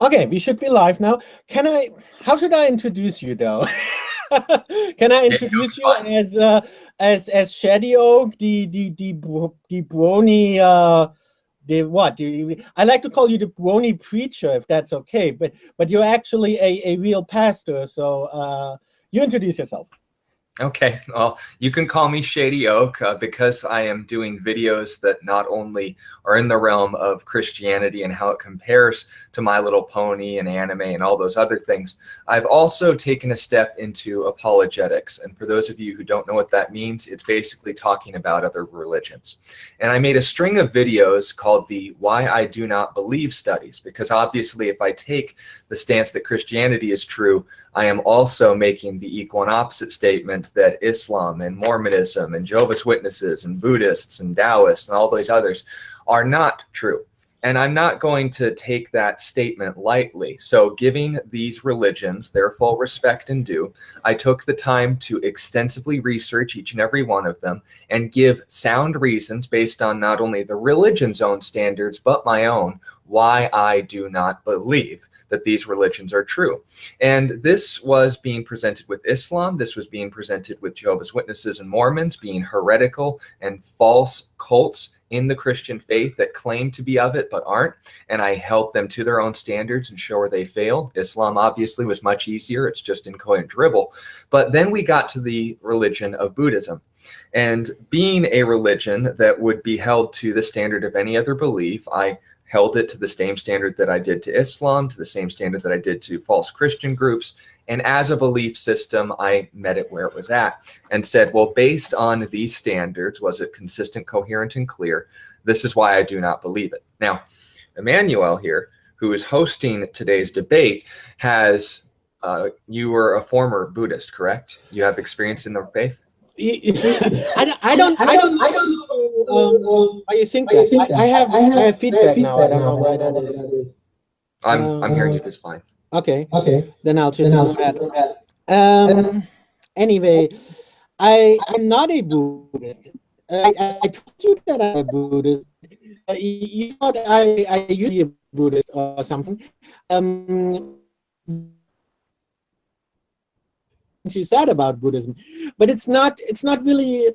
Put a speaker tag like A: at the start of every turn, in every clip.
A: Okay, we should be live now. How should I introduce you though? Can I
B: Yeah,
A: introduce
B: it's
A: you
B: fine.
A: as Shady Oak, the brony the what? I like to call you the brony preacher if that's okay, but you're actually a real pastor, so you introduce yourself.
B: Okay, well, you can call me Shady Oak because I am doing videos that not only are in the realm of Christianity and how it compares to My Little Pony and anime and all those other things. I've also taken a step into apologetics. And for those of you who don't know what that means, it's basically talking about other religions. And I made a string of videos called the Why I Do Not Believe studies, because obviously if I take the stance that Christianity is true, I am also making the equal and opposite statement that Islam and Mormonism and Jehovah's Witnesses and Buddhists and Taoists and all those others are not true. And I'm not going to take that statement lightly. So giving these religions their full respect and due, I took the time to extensively research each and every one of them and give sound reasons based on not only the religion's own standards, but my own, why I do not believe that these religions are true. And this was being presented with Islam. This was being presented with Jehovah's Witnesses and Mormons being heretical and false cults in the Christian faith that claim to be of it but aren't. And I held them to their own standards and show where they failed. Islam obviously was much easier. It's just incoherent dribble. But then we got to the religion of Buddhism. And being a religion that would be held to the standard of any other belief, I held it to the same standard that I did to Islam, to the same standard that I did to false Christian groups. And as a belief system, I met it where it was at and said, well, based on these standards, was it consistent, coherent, and clear? This is why I do not believe it. Now, Emmanuel here, who is hosting today's debate, you were a former Buddhist, correct? You have experience in the faith?
A: I don't know why you think that. I have feedback now. I don't know why that is.
B: I'm hearing you just fine.
A: Okay, then I'll just answer that. Anyway, I'm not a Buddhist. I told you that I'm a Buddhist. You thought I used to be a Buddhist or something. You said about Buddhism, but it's not really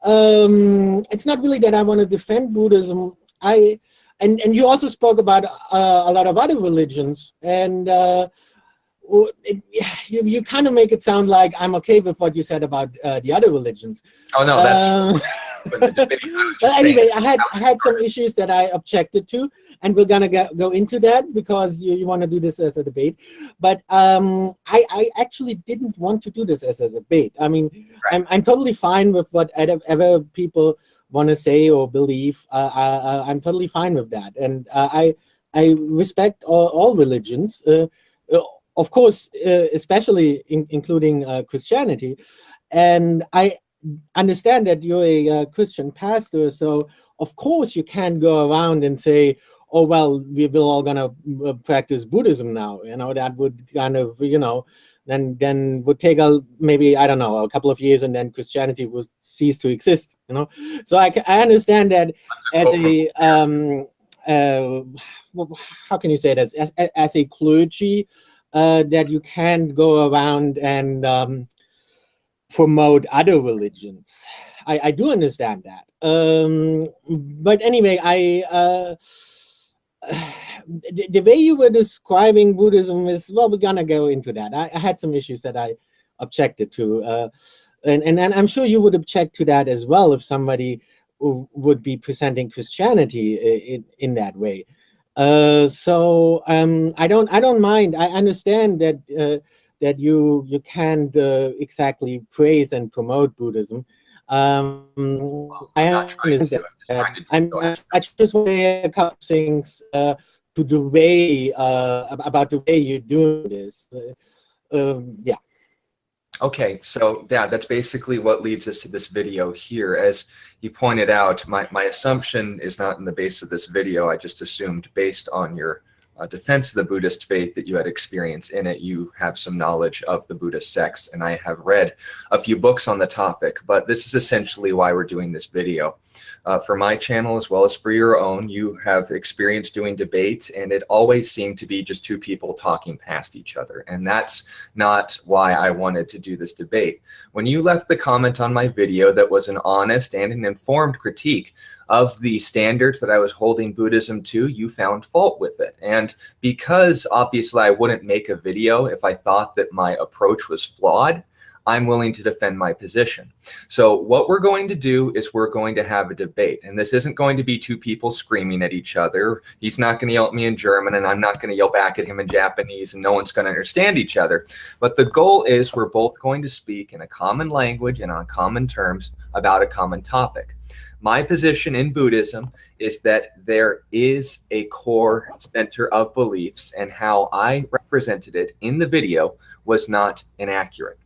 A: that I want to defend Buddhism. And you also spoke about a lot of other religions, and you kind of make it sound like I'm okay with what you said about the other religions.
B: Oh no, that's.
A: But anyway, I had some issues that I objected to, and we're gonna go into that because you want to do this as a debate. But I actually didn't want to do this as a debate. I mean,
B: right.
A: I'm totally fine with whatever people want to say or believe. I'm totally fine with that, and I respect all religions. Of course, especially including Christianity, and I understand that you're a Christian pastor, so of course you can't go around and say, oh well, we're all gonna practice Buddhism now. You know, that would kind of, then would take maybe, I don't know, a couple of years, and then Christianity would cease to exist. So I understand that as a how can you say it, as a clergy, that you can't go around and promote other religions. I do understand that. But anyway, the way you were describing Buddhism is, well, we're gonna go into that. I had some issues that I objected to, and I'm sure you would object to that as well if somebody would be presenting Christianity in that way. So I don't mind. I understand that that you can't exactly praise and promote Buddhism. I understand that. I just want to say a couple things to the way about the way you're doing this. Yeah.
B: Okay, so yeah, that's basically what leads us to this video here. As you pointed out, my assumption is not in the base of this video. I just assumed based on your defense of the Buddhist faith that you had experience in it. You have some knowledge of the Buddhist sects, and I have read a few books on the topic, but this is essentially why we're doing this video. For my channel, as well as for your own, you have experience doing debates, and it always seemed to be just two people talking past each other. And that's not why I wanted to do this debate. When you left the comment on my video that was an honest and an informed critique of the standards that I was holding Buddhism to, you found fault with it. And because obviously I wouldn't make a video if I thought that my approach was flawed, I'm willing to defend my position. So what we're going to do is we're going to have a debate. And this isn't going to be two people screaming at each other. He's not going to yell at me in German, and I'm not going to yell back at him in Japanese, and no one's going to understand each other. But the goal is we're both going to speak in a common language and on common terms about a common topic. My position in Buddhism is that there is a core center of beliefs, and how I represented it in the video was not inaccurate.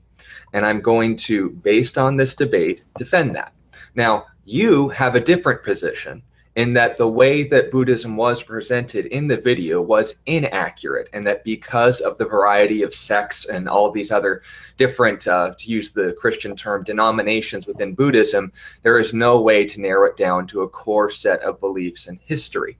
B: And I'm going to, based on this debate, defend that. Now, you have a different position in that the way that Buddhism was presented in the video was inaccurate, and that because of the variety of sects and all of these other different, to use the Christian term, denominations within Buddhism, there is no way to narrow it down to a core set of beliefs and history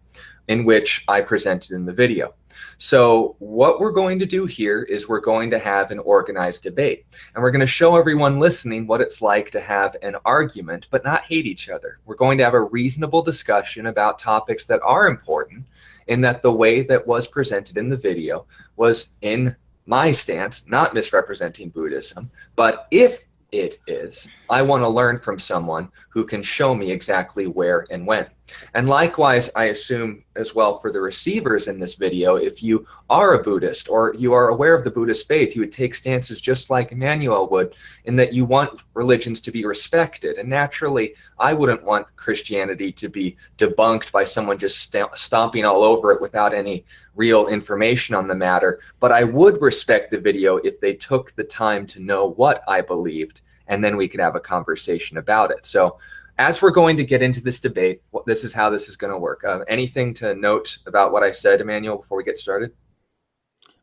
B: in which I presented in the video. So what we're going to do here is we're going to have an organized debate, and we're going to show everyone listening what it's like to have an argument but not hate each other. We're going to have a reasonable discussion about topics that are important, in that the way that was presented in the video was, in my stance, not misrepresenting Buddhism, but if it is, I want to learn from someone who can show me exactly where and when. And likewise, I assume as well for the receivers in this video, if you are a Buddhist or you are aware of the Buddhist faith, you would take stances just like Emmanuel would, in that you want religions to be respected. And naturally, I wouldn't want Christianity to be debunked by someone just stomping all over it without any real information on the matter. But I would respect the video if they took the time to know what I believed, and then we could have a conversation about it. So as we're going to get into this debate, this is how this is going to work. Anything to note about what I said, Emmanuel, before we get started?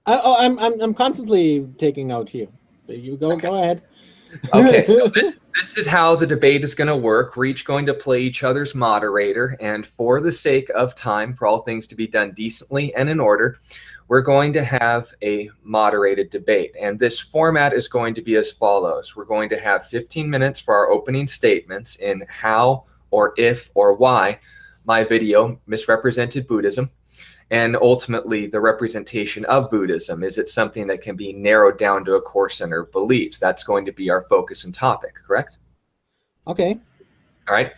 A: I'm constantly taking note here. You go, okay. Go ahead.
B: Okay, so this is how the debate is going to work. We're each going to play each other's moderator, and for the sake of time, for all things to be done decently and in order, we're going to have a moderated debate. And this format is going to be as follows. We're going to have 15 minutes for our opening statements in how or if or why my video misrepresented Buddhism, and ultimately the representation of Buddhism. Is it something that can be narrowed down to a core center of beliefs? That's going to be our focus and topic, correct?
A: Okay.
B: All right.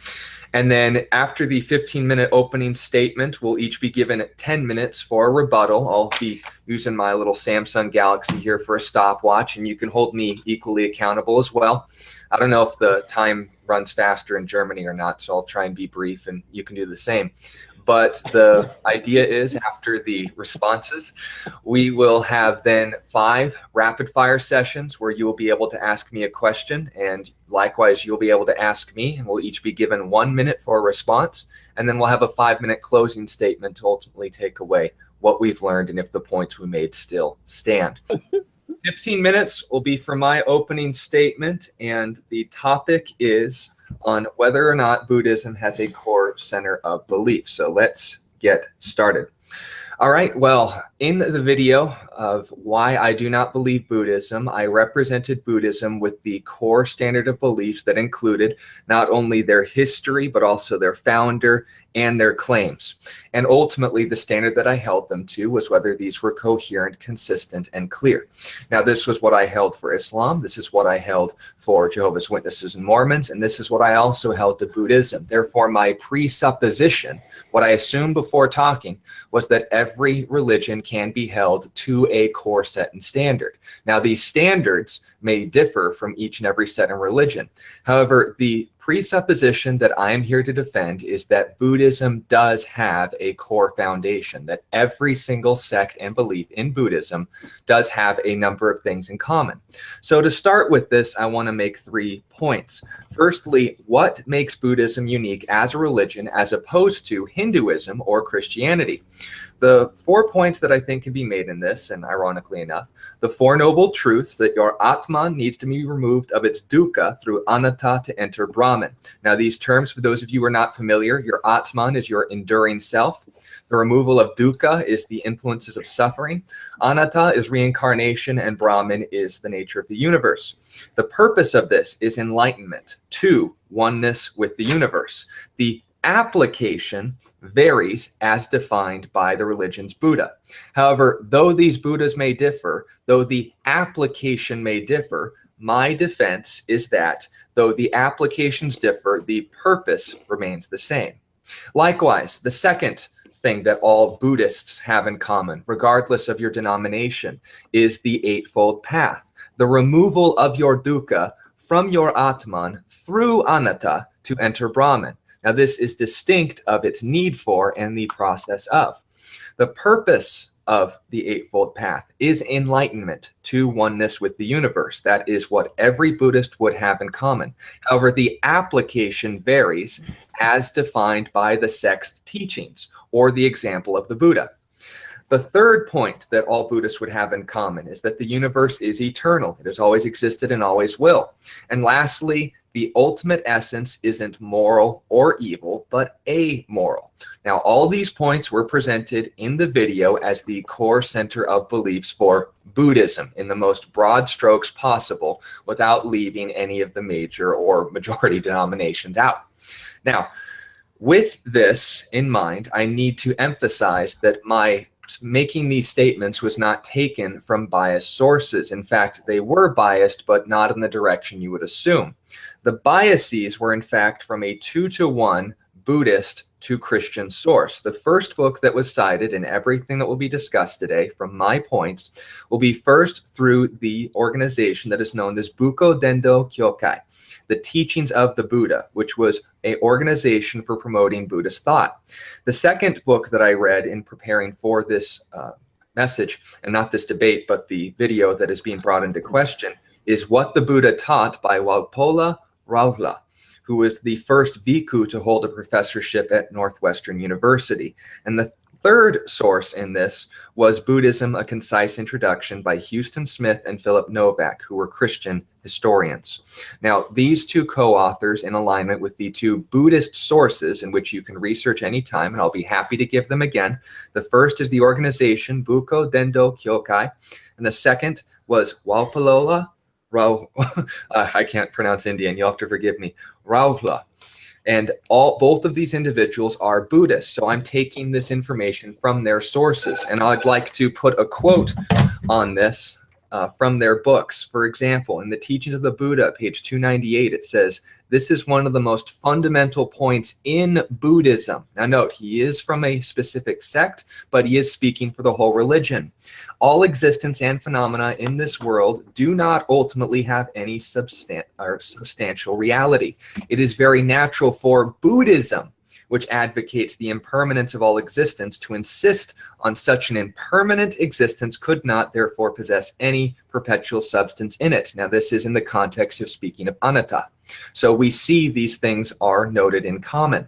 B: And then after the 15-minute opening statement, we'll each be given 10 minutes for a rebuttal. I'll be using my little Samsung Galaxy here for a stopwatch, and you can hold me equally accountable as well. I don't know if the time runs faster in Germany or not, so I'll try and be brief, and you can do the same. But the idea is, after the responses, we will have then 5 rapid fire sessions where you will be able to ask me a question, and likewise you'll be able to ask me, and we'll each be given 1 minute for a response, and then we'll have a 5-minute closing statement to ultimately take away what we've learned and if the points we made still stand. 15 minutes will be for my opening statement, and the topic is on whether or not Buddhism has a core center of belief. So let's get started. All right, well, in the video of why I do not believe Buddhism, I represented Buddhism with the core standard of beliefs that included not only their history, but also their founder and their claims. And ultimately, the standard that I held them to was whether these were coherent, consistent, and clear. Now, this was what I held for Islam. This is what I held for Jehovah's Witnesses and Mormons. And this is what I also held to Buddhism. Therefore, my presupposition, what I assumed before talking, was that every religion can be held to a core set and standard. Now, these standards may differ from each and every set and religion. However, the presupposition that I am here to defend is that Buddhism does have a core foundation, that every single sect and belief in Buddhism does have a number of things in common. So to start with this, I want to make 3 points. Firstly, what makes Buddhism unique as a religion as opposed to Hinduism or Christianity? the 4 points that I think can be made in this, and ironically enough, the 4 noble truths that your Atman needs to be removed of its dukkha through anatta to enter Brahman. Now, these terms, for those of you who are not familiar, your Atman is your enduring self. The removal of dukkha is the influences of suffering. Anatta is reincarnation, and Brahman is the nature of the universe. The purpose of this is enlightenment to oneness with the universe. The application varies as defined by the religion's Buddha. However, though these Buddhas may differ, though the application may differ, my defense is that though the applications differ, the purpose remains the same. Likewise, the second thing that all Buddhists have in common, regardless of your denomination, is the Eightfold Path, the removal of your dukkha from your Atman through anatta to enter Brahman. Now, this is distinct of its need for and the process of. The purpose of the Eightfold Path is enlightenment to oneness with the universe. That is what every Buddhist would have in common. However, the application varies as defined by the sect's teachings or the example of the Buddha. The third point that all Buddhists would have in common is that the universe is eternal. It has always existed and always will. And lastly, the ultimate essence isn't moral or evil, but amoral. Now, all these points were presented in the video as the core center of beliefs for Buddhism in the most broad strokes possible without leaving any of the major or majority denominations out. Now, with this in mind, I need to emphasize that my making these statements was not taken from biased sources. In fact, they were biased, but not in the direction you would assume. The biases were, in fact, from a 2-to-1 Buddhist to Christian source. The first book that was cited in everything that will be discussed today, from my points, will be first through the organization that is known as Buko Dendo Kyokai, the Teachings of the Buddha, which was an organization for promoting Buddhist thought. The second book that I read in preparing for this message, and not this debate, but the video that is being brought into question, is What the Buddha Taught by Walpola Raula, who was the first bhikkhu to hold a professorship at Northwestern University. And the third source in this was Buddhism, A Concise Introduction by Houston Smith and Philip Novak, who were Christian historians. Now, these two co-authors, in alignment with the two Buddhist sources in which you can research anytime, and I'll be happy to give them again. The first is the organization Buko Dendo Kyokai, and the second was Walpola I can't pronounce Indian, you'll have to forgive me, Raula. And both of these individuals are Buddhists, so I'm taking this information from their sources. And I'd like to put a quote on this from their books. For example, in the Teachings of the Buddha, page 298, it says, "This is one of the most fundamental points in Buddhism." Now note, he is from a specific sect, but he is speaking for the whole religion. "All existence and phenomena in this world do not ultimately have any substantial reality. It is very natural for Buddhism, which advocates the impermanence of all existence, to insist on such an impermanent existence could not therefore possess any perpetual substance in it." Now, this is in the context of speaking of anatta. So we see these things are noted in common.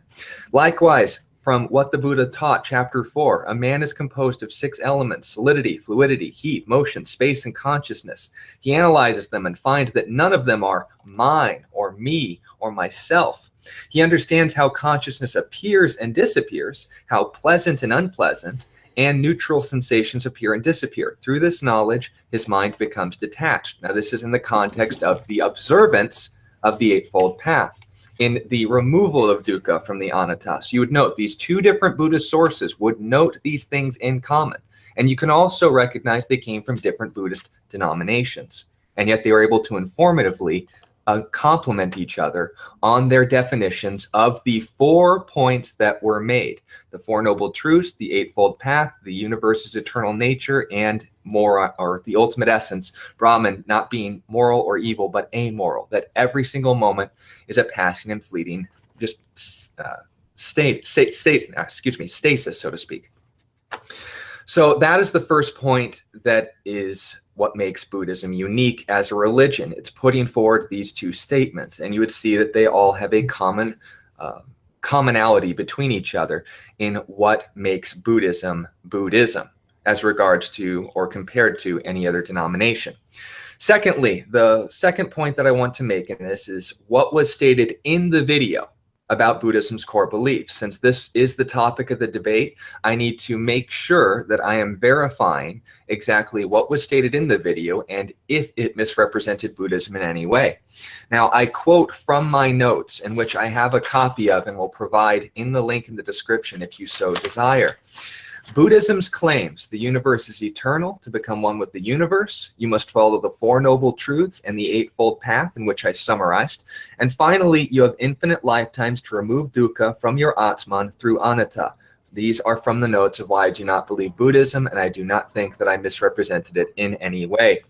B: Likewise, from What the Buddha Taught, chapter 4, a man is composed of 6 elements: solidity, fluidity, heat, motion, space, and consciousness. He analyzes them and finds that none of them are mine or me or myself. He understands how consciousness appears and disappears, how pleasant and unpleasant, and neutral sensations appear and disappear. Through this knowledge, his mind becomes detached. Now, this is in the context of the observance of the Eightfold Path, in the removal of dukkha from the anatta. So you would note these two different Buddhist sources would note these things in common. And you can also recognize they came from different Buddhist denominations. And yet they were able to informatively complement each other on their definitions of the 4 points that were made: the 4 noble truths, the Eightfold Path, the universe's eternal nature, and moral, or the ultimate essence, Brahman, not being moral or evil, but amoral, that every single moment is a passing and fleeting, just stasis, so to speak. So that is the first point that is what makes Buddhism unique as a religion. It's putting forward these two statements, and you would see that they all have a common commonality between each other in what makes Buddhism Buddhism as regards to or compared to any other denomination. Secondly, the second point that I want to make in this is what was stated in the video about Buddhism's core beliefs. Since this is the topic of the debate, I need to make sure that I am verifying exactly what was stated in the video and if it misrepresented Buddhism in any way. Now, I quote from my notes, in which I have a copy of and will provide in the link in the description if you so desire. Buddhism's claims the universe is eternal. To become one with the universe, you must follow the Four Noble Truths and the Eightfold Path, in which I summarized. And finally, you have infinite lifetimes to remove dukkha from your Atman through anatta. These are from the notes of why I do not believe Buddhism, and I do not think that I misrepresented it in any way.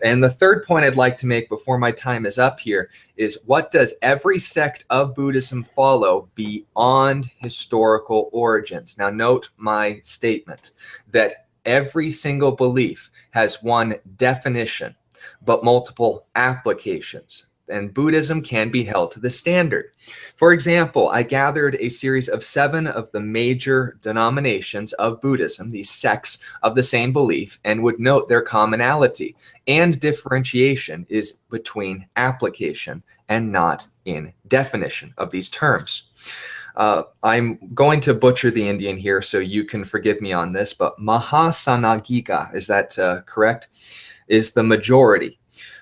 B: And the third point I'd like to make before my time is up here is, what does every sect of Buddhism follow beyond historical origins? Now note my statement that every single belief has one definition, but multiple applications. And Buddhism can be held to the standard. For example, I gathered a series of 7 of the major denominations of Buddhism, these sects of the same belief, and would note their commonality and differentiation is between application and not in definition of these terms. I'm going to butcher the Indian here, so you can forgive me on this, but Mahasanagika, is that correct, is the majority.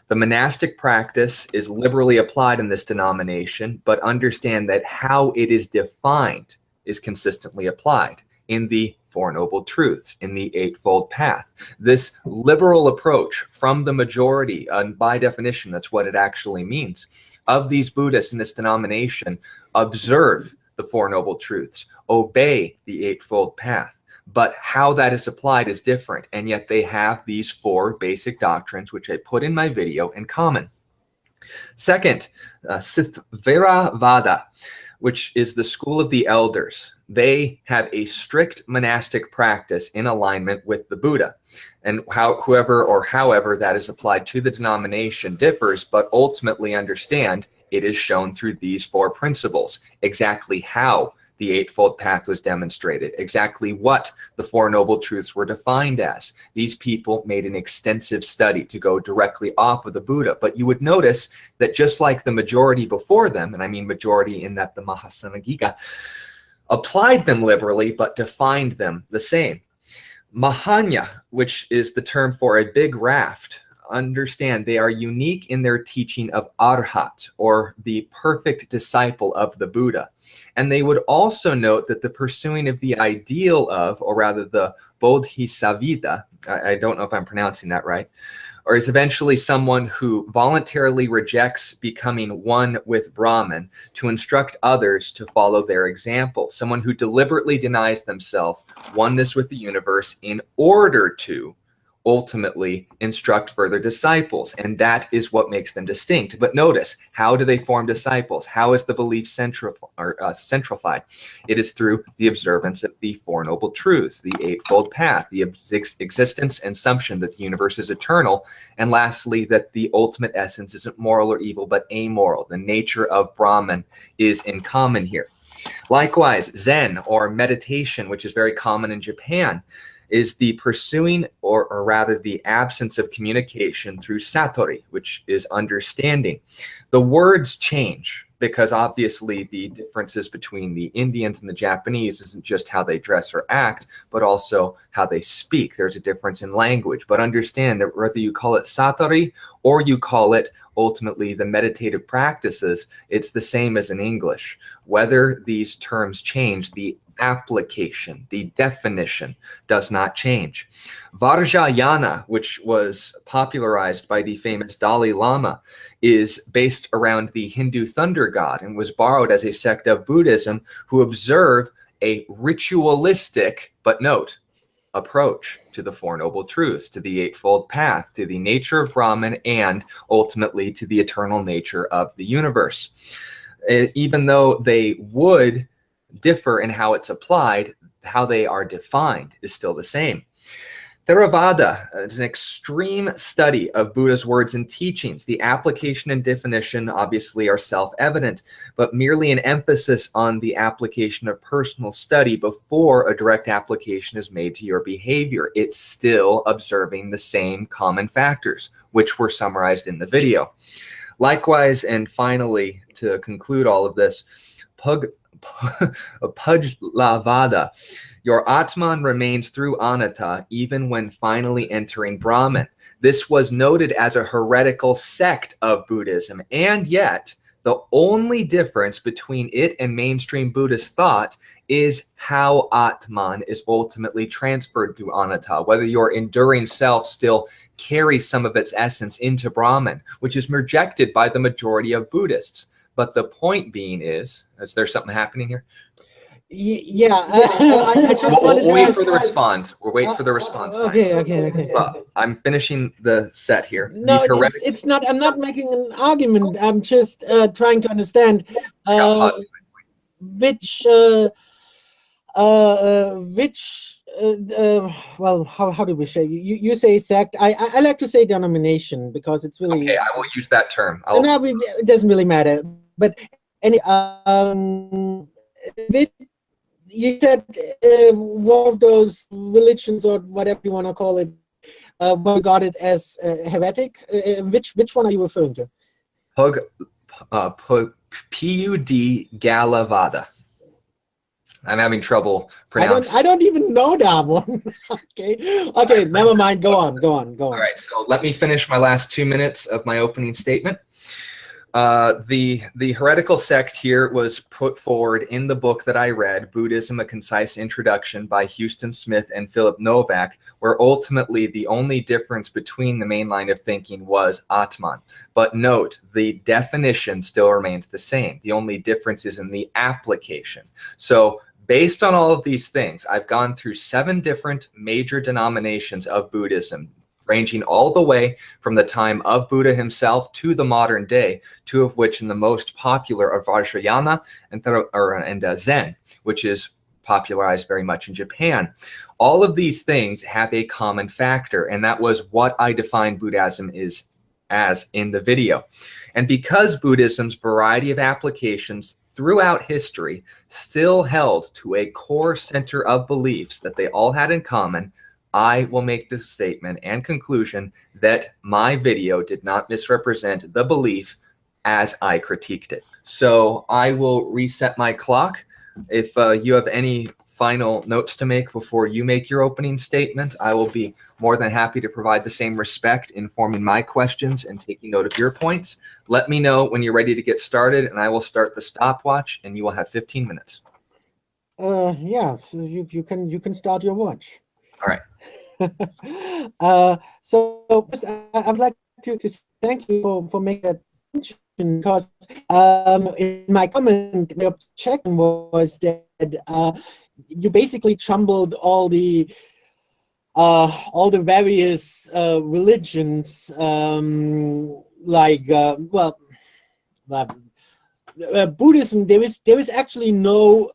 B: The monastic practice is liberally applied in this denomination, but understand that how it is defined is consistently applied in the Four Noble Truths, in the Eightfold Path. This liberal approach from the majority, and by definition, that's what it actually means, of these Buddhists in this denomination observe the Four Noble Truths, obey the Eightfold Path. But how that is applied is different, and yet they have these 4 basic doctrines, which I put in my video, in common. Second, Theravada, which is the school of the elders. They have a strict monastic practice in alignment with the Buddha. And however that is applied to the denomination differs, but ultimately understand it is shown through these 4 principles, exactly how the Eightfold Path was demonstrated, exactly what the Four Noble Truths were defined as. These people made an extensive study to go directly off of the Buddha, but you would notice that just like the majority before them, and I mean majority in that the Mahasanagika applied them liberally, but defined them the same. Mahanya, which is the term for a big raft, understand they are unique in their teaching of Arhat, or the perfect disciple of the Buddha. And they would also note that the pursuing of the ideal of, or rather the Bodhisattva, I don't know if I'm pronouncing that right, or is eventually someone who voluntarily rejects becoming one with Brahman to instruct others to follow their example. Someone who deliberately denies themselves oneness with the universe in order to ultimately instruct further disciples, and that is what makes them distinct. But notice, how do they form disciples? How is the belief centralified? It is through the observance of the Four Noble Truths, the Eightfold Path, the existence and assumption that the universe is eternal, and lastly, that the ultimate essence isn't moral or evil, but amoral. The nature of Brahman is in common here. Likewise, Zen, or meditation, which is very common in Japan, is the pursuing, or rather the absence of communication through satori, which is understanding. The words change because obviously the differences between the Indians and the Japanese isn't just how they dress or act, but also how they speak. There's a difference in language, but understand that whether you call it satori or you call it ultimately the meditative practices, it's the same as in English. Whether these terms change, the application, the definition does not change. Vajrayana, which was popularized by the famous Dalai Lama, is based around the Hindu thunder god and was borrowed as a sect of Buddhism who observe a ritualistic, but note, approach to the Four Noble Truths, to the Eightfold Path, to the nature of Brahman, and ultimately to the eternal nature of the universe. Even though they would differ in how it's applied, how they are defined is still the same. Theravada is an extreme study of Buddha's words and teachings. The application and definition obviously are self-evident, but merely an emphasis on the application of personal study before a direct application is made to your behavior. It's still observing the same common factors, which were summarized in the video. Likewise, and finally, to conclude all of this, Pujlavada. Your Atman remains through Anatta even when finally entering Brahman. This was noted as a heretical sect of Buddhism, and yet the only difference between it and mainstream Buddhist thought is how Atman is ultimately transferred to Anatta, whether your enduring self still carries some of its essence into Brahman, which is rejected by the majority of Buddhists. But the point being is there something happening here?
A: Yeah, I just wanted
B: we'll
A: to
B: wait
A: ask,
B: for the response. We'll wait for the response.
A: Okay.
B: But I'm finishing the set here.
A: No, it's not. I'm not making an argument. I'm just trying to understand which well, how do we say? You say sect. I like to say denomination because it's really
B: okay. I will use that term.
A: No, it doesn't really matter. But which, you said one of those religions or whatever you want to call it were regarded as heretic. Which one are you referring to?
B: P-U-D Galavada. I'm having trouble pronouncing.
A: I don't even know that one. Okay, never mind. Go on.
B: All right, so let me finish my last 2 minutes of my opening statement. The heretical sect here was put forward in the book that I read, Buddhism, A Concise Introduction by Houston Smith and Philip Novak, where ultimately the only difference between the main line of thinking was Atman. But note, the definition still remains the same. The only difference is in the application. So based on all of these things, I've gone through 7 different major denominations of Buddhism, ranging all the way from the time of Buddha himself to the modern day, 2 of which in the most popular are Vajrayana and Zen, which is popularized very much in Japan. All of these things have a common factor, and that was what I defined Buddhism as in the video. And because Buddhism's variety of applications throughout history still held to a core center of beliefs that they all had in common, I will make this statement and conclusion that my video did not misrepresent the belief as I critiqued it. So I will reset my clock. If you have any final notes to make before you make your opening statement, I will be more than happy to provide the same respect in forming my questions and taking note of your points. Let me know when you're ready to get started, and I will start the stopwatch, and you will have 15 minutes.
A: Yeah, so you can start your watch.
B: All right.
A: So first, I'd like to thank you for making that mention, because in my comment, the objection was that you basically jumbled all the various religions, Buddhism. There is actually no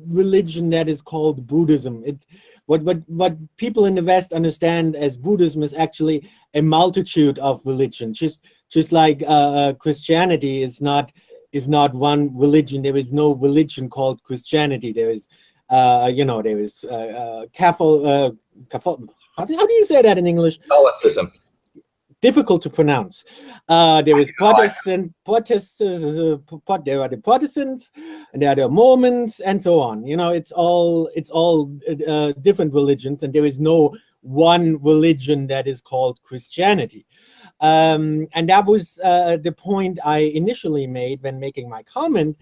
A: religion that is called Buddhism. What people in the West understand as Buddhism is actually a multitude of religions. Just like Christianity is not one religion. There is no religion called Christianity. There is there is Catholic. How do you say that in English?
B: Catholicism.
A: Difficult to pronounce. There is Protestant, there are the Protestants, and there are the Mormons, and so on. It's all different religions, and there is no one religion that is called Christianity. And that was the point I initially made when making my comment,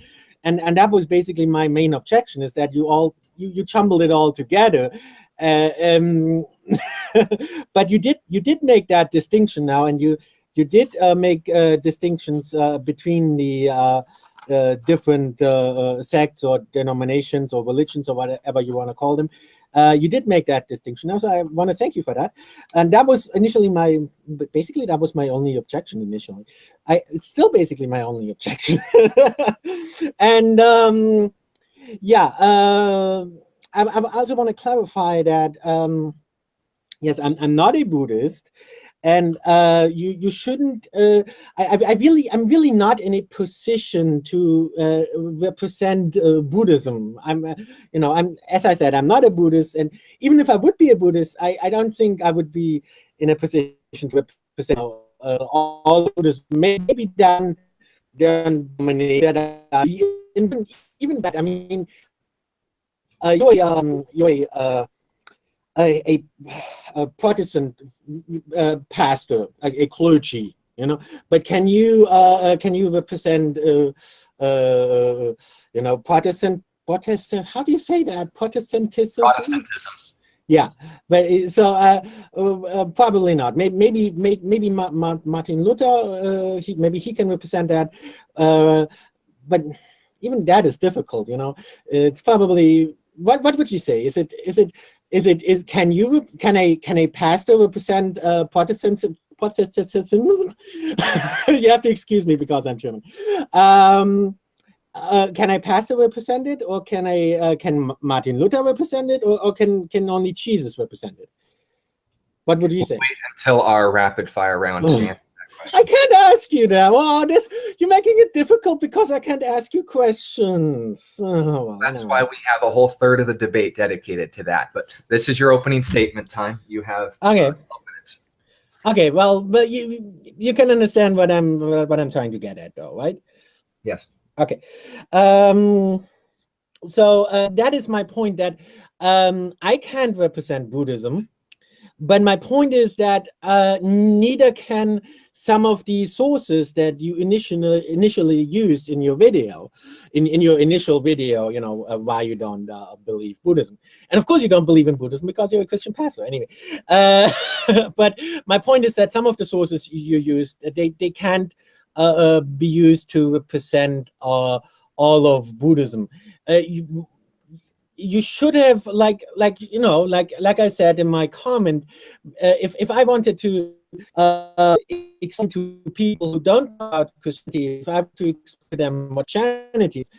A: and that was basically my main objection, is that you jumbled it all together. But you did make that distinction now, and you did make distinctions between the different sects or denominations or religions or whatever you want to call them. You did make that distinction now, so I want to thank you for that. And that was initially that was my only objection initially. It's still basically my only objection. And I also want to clarify that Yes, I'm not a Buddhist, and you shouldn't. I'm really not in a position to represent Buddhism. I'm as I said, I'm not a Buddhist, and even if I would be a Buddhist, I don't think I would be in a position to represent all Buddhists. Maybe dominate that even that. I mean, you're a, a Protestant pastor, a clergy, but can you represent Protestant? How do you say that? Protestantism. Yeah, but so probably not. Maybe Martin Luther. Maybe he can represent that, but even that is difficult. It's probably what would you say? Can a pastor represent Protestantism? You have to excuse me because I'm German. Can a pastor represent it, or can Martin Luther represent it, or can only Jesus represent it? What would you say?
B: Wait until our rapid fire round to answer that question.
A: I can't ask you that. Well, you're making it difficult because I can't ask you questions.
B: That's why we have a whole third of the debate dedicated to that. But this is your opening statement time. You have 12 minutes.
A: Okay. Well, but you can understand what I'm trying to get at, though, right?
B: Yes.
A: Okay. So that is my point, that I can't represent Buddhism, but my point is that neither can some of the sources that you initially used in your video, in your initial video, why you don't believe Buddhism. And of course you don't believe in Buddhism because you're a Christian pastor anyway. But my point is that some of the sources you used, they can't be used to represent all of Buddhism. You should have, like I said in my comment, if I wanted to explain to people who don't know about Christianity, if I have to explain to them what Christianity is,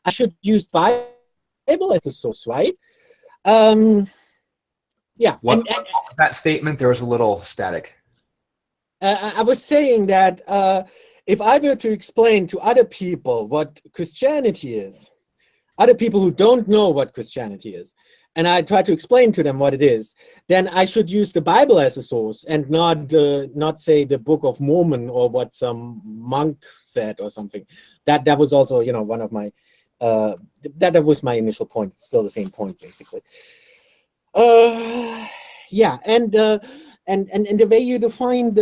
A: I should use Bible as a source, right? Yeah.
B: What was that statement? There was a little static.
A: I was saying that if I were to explain to other people what Christianity is, other people who don't know what Christianity is, and I try to explain to them what it is, then I should use the Bible as a source and not say the Book of Mormon or what some monk said or something. That was also, one of my that was my initial point. It's still the same point, basically. Yeah, and the way you define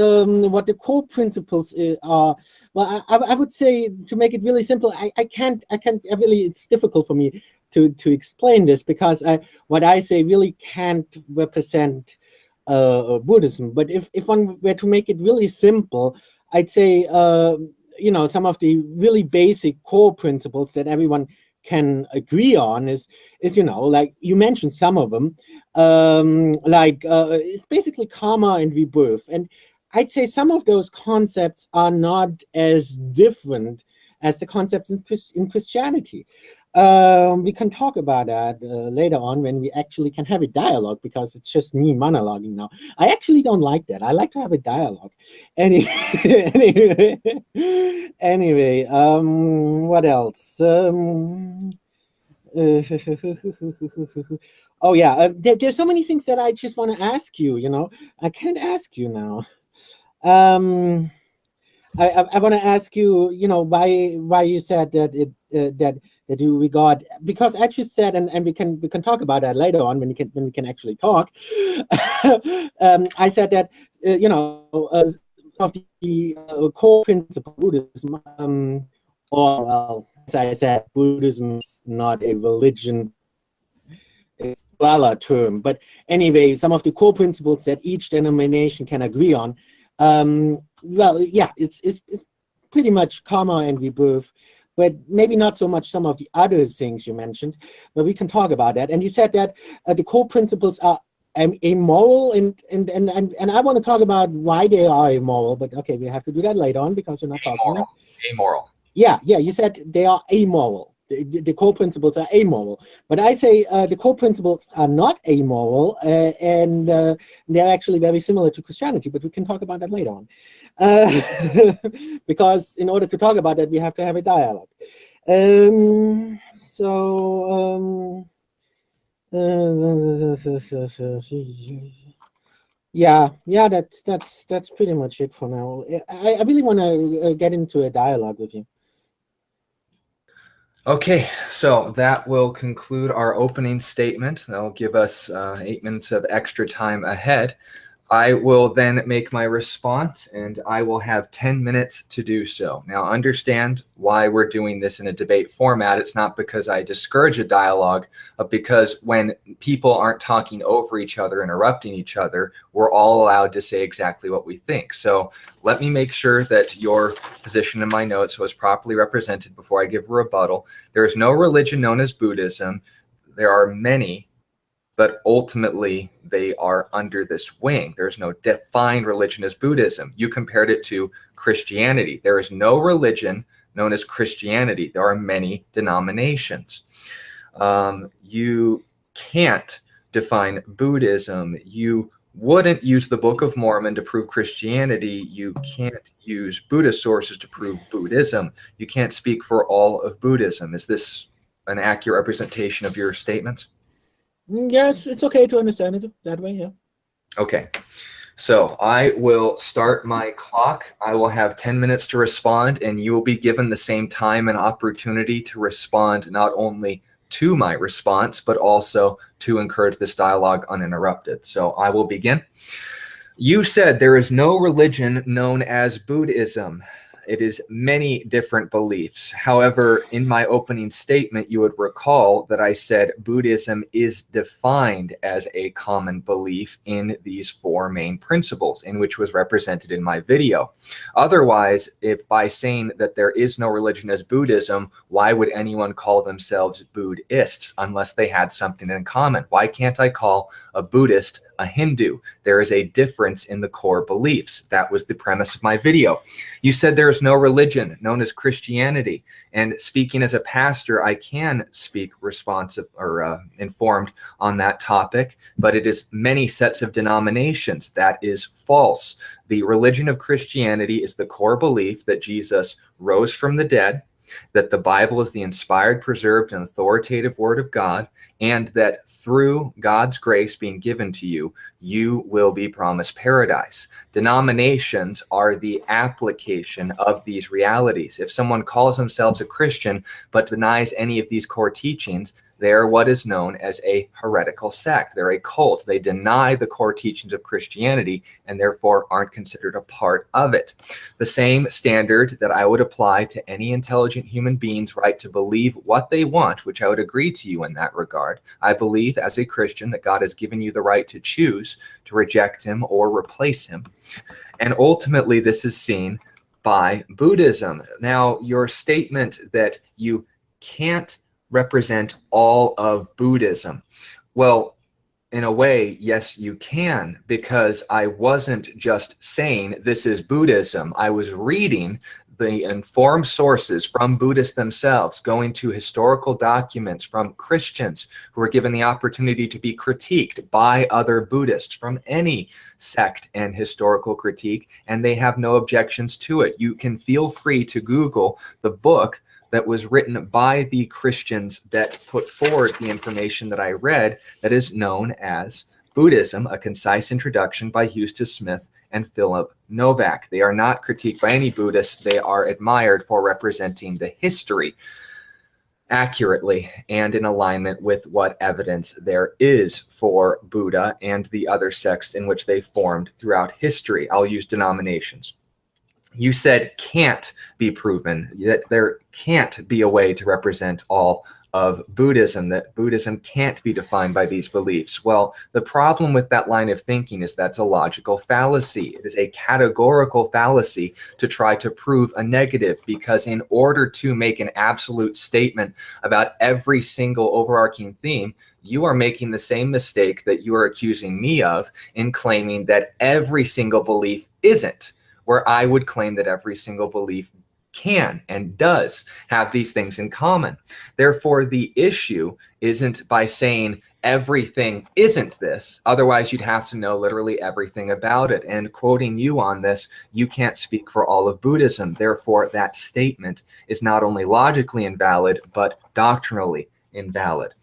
A: what the core principles are, well, I would say, to make it really simple, I can't really, it's difficult for me to explain this, because what I say really can't represent Buddhism. But if one were to make it really simple, I'd say some of the really basic core principles that everyone can agree on is like you mentioned some of them, it's basically karma and rebirth. And I'd say some of those concepts are not as different as the concepts in Christianity. We can talk about that later on when we actually can have a dialogue, because it's just me monologuing now. I actually don't like that. I like to have a dialogue. Anyway, what else? Oh yeah, there's so many things that I just want to ask you. I can't ask you now. I want to ask you, why you said that that you regard, because I just said, and we can talk about that later on when we can actually talk. I said that of the core principle of Buddhism, or well, as I said, Buddhism is not a religion. It's a Wala term, but anyway, some of the core principles that each denomination can agree on. Well, yeah, it's pretty much karma and rebirth, but maybe not so much some of the other things you mentioned, but we can talk about that. And you said that the core principles are amoral, and I want to talk about why they are immoral, but okay, we have to do that later on because you're not talking now.
B: Amoral.
A: Yeah, you said they are amoral. the core principles are amoral. But I say the core principles are not amoral, and they're actually very similar to Christianity, but we can talk about that later on. Because in order to talk about that, we have to have a dialogue. Yeah, that's pretty much it for now. I really want to get into a dialogue with you.
B: Okay, so that will conclude our opening statement. That'll give us 8 minutes of extra time ahead. I will then make my response, and I will have 10 minutes to do so. Now, understand why we're doing this in a debate format. It's not because I discourage a dialogue, but because when people aren't talking over each other, interrupting each other, we're all allowed to say exactly what we think. So let me make sure that your position in my notes was properly represented before I give a rebuttal. There is no religion known as Buddhism. There are many, but ultimately they are under this wing. There's no defined religion as Buddhism. You compared it to Christianity. There is no religion known as Christianity. There are many denominations. You can't define Buddhism. You wouldn't use the Book of Mormon to prove Christianity. You can't use Buddhist sources to prove Buddhism. You can't speak for all of Buddhism. Is this an accurate representation of your statements?
A: Yes, it's okay to understand it that way, yeah.
B: Okay, so I will start my clock. I will have 10 minutes to respond, and you will be given the same time and opportunity to respond not only to my response, but also to encourage this dialogue uninterrupted. So I will begin. You said there is no religion known as Buddhism. It is many different beliefs. However, in my opening statement, you would recall that I said Buddhism is defined as a common belief in these four main principles, in which was represented in my video. Otherwise, if by saying that there is no religion as Buddhism, why would anyone call themselves Buddhists unless they had something in common? Why can't I call a Buddhist a Hindu? There is a difference in the core beliefs. That was the premise of my video. You said there is no religion known as Christianity, and speaking as a pastor, I can speak responsive or informed on that topic, but it is many sets of denominations. That is false. The religion of Christianity is the core belief that Jesus rose from the dead, that the Bible is the inspired, preserved, and authoritative Word of God, and that through God's grace being given to you, you will be promised paradise. Denominations are the application of these realities. If someone calls themselves a Christian but denies any of these core teachings, they're what is known as a heretical sect. They're a cult. They deny the core teachings of Christianity and therefore aren't considered a part of it. The same standard that I would apply to any intelligent human being's right to believe what they want, which I would agree to you in that regard. I believe as a Christian that God has given you the right to choose to reject him or replace him. And ultimately, this is seen by Buddhism. Now, your statement that you can't represent all of Buddhism. Well, in a way, yes, you can, because I wasn't just saying this is Buddhism. I was reading the informed sources from Buddhists themselves, going to historical documents from Christians who were given the opportunity to be critiqued by other Buddhists from any sect and historical critique, and they have no objections to it. You can feel free to Google the book that was written by the Christians that put forward the information that I read, that is known as Buddhism, A Concise Introduction by Eustace Smith and Philip Novak. They are not critiqued by any Buddhists. They are admired for representing the history accurately and in alignment with what evidence there is for Buddha and the other sects in which they formed throughout history. I'll use denominations. You said can't be proven, that there can't be a way to represent all of Buddhism, that Buddhism can't be defined by these beliefs. Well, the problem with that line of thinking is that's a logical fallacy. It is a categorical fallacy to try to prove a negative, because in order to make an absolute statement about every single overarching theme, you are making the same mistake that you are accusing me of in claiming that every single belief isn't, where I would claim that every single belief can and does have these things in common. Therefore, the issue isn't by saying everything isn't this. Otherwise, you'd have to know literally everything about it. And quoting you on this, you can't speak for all of Buddhism. Therefore, that statement is not only logically invalid, but doctrinally invalid.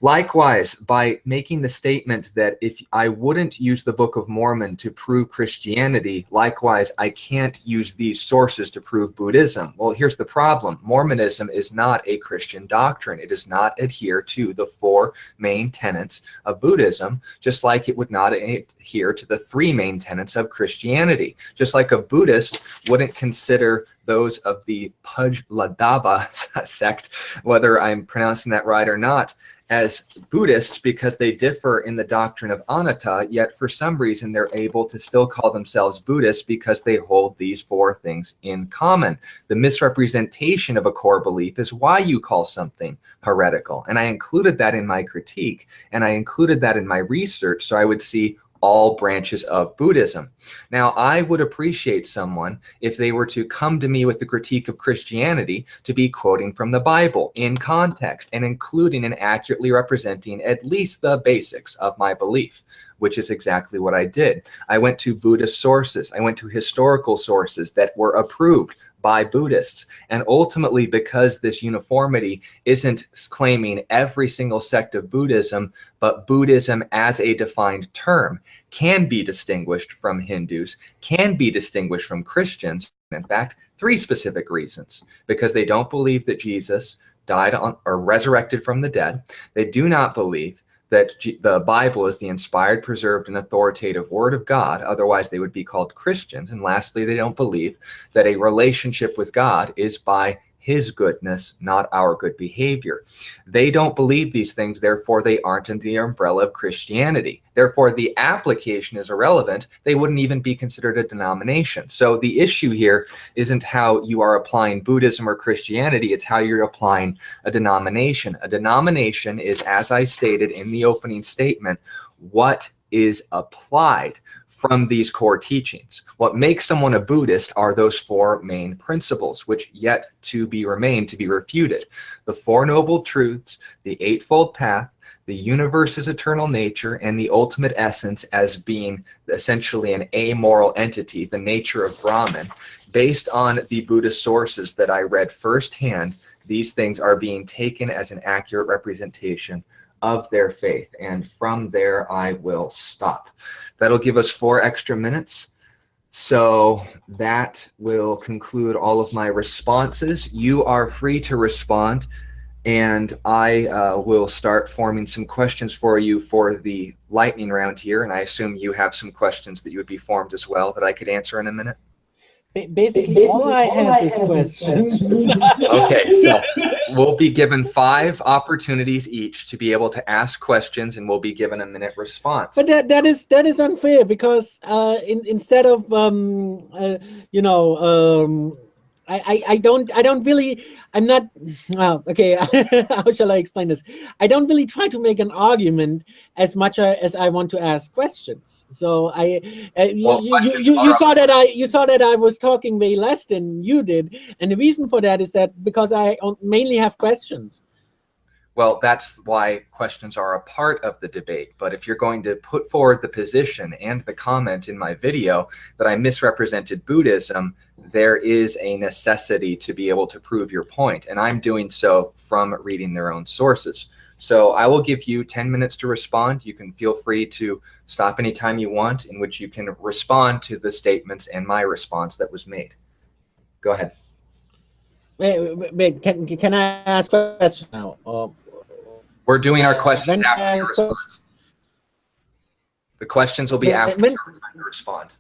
B: Likewise, by making the statement that if I wouldn't use the Book of Mormon to prove Christianity, likewise, I can't use these sources to prove Buddhism. Well, here's the problem. Mormonism is not a Christian doctrine. It does not adhere to the 4 main tenets of Buddhism, just like it would not adhere to the 3 main tenets of Christianity. Just like a Buddhist wouldn't consider those of the Pujladava sect, whether I'm pronouncing that right or not, as Buddhists because they differ in the doctrine of anatta, yet for some reason they're able to still call themselves Buddhists because they hold these 4 things in common. The misrepresentation of a core belief is why you call something heretical. And I included that in my critique, and I included that in my research so I would see all branches of Buddhism. Now, I would appreciate someone if they were to come to me with the critique of Christianity to be quoting from the Bible in context and including and accurately representing at least the basics of my belief, which is exactly what I did. I went to Buddhist sources. I went to historical sources that were approved by Buddhists. And ultimately, because this uniformity isn't claiming every single sect of Buddhism, but Buddhism as a defined term can be distinguished from Hindus, can be distinguished from Christians. In fact, 3 specific reasons. Because they don't believe that Jesus died on, or resurrected from the dead. They do not believe that the Bible is the inspired, preserved, and authoritative Word of God. Otherwise, they would be called Christians. And lastly, they don't believe that a relationship with God is by His goodness, not our good behavior. They don't believe these things, therefore they aren't under the umbrella of Christianity. Therefore, the application is irrelevant. They wouldn't even be considered a denomination. So the issue here isn't how you are applying Buddhism or Christianity, it's how you're applying a denomination. A denomination is, as I stated in the opening statement, what is applied from these core teachings. What makes someone a Buddhist are those 4 main principles, which yet to be refuted. The 4 Noble Truths, the Eightfold Path, the universe's eternal nature, and the ultimate essence as being essentially an amoral entity, the nature of Brahman. Based on the Buddhist sources that I read firsthand, these things are being taken as an accurate representation of their faith. And from there, I will stop. That'll give us 4 extra minutes. So that will conclude all of my responses. You are free to respond, and I will start forming some questions for you for the lightning round here. And I assume you have some questions that you would be formed as well that I could answer in a minute.
A: Basically, all I have is questions.
B: Okay, so we'll be given 5 opportunities each to be able to ask questions, and we'll be given a minute response.
A: But that is unfair because instead of I don't really, I'm not, well, okay, how shall I explain this? I don't really try to make an argument as much as I want to ask questions. So you saw that I was talking way less than you did, and the reason for that is that because I mainly have questions.
B: Well, that's why questions are a part of the debate. But if you're going to put forward the position and the comment in my video that I misrepresented Buddhism, there is a necessity to be able to prove your point. And I'm doing so from reading their own sources. So I will give you 10 minutes to respond. You can feel free to stop anytime you want, in which you can respond to the statements and my response that was made. Go ahead.
A: Wait, can I ask a question now?
B: We're doing our questions after your response. The questions will be after your time to respond.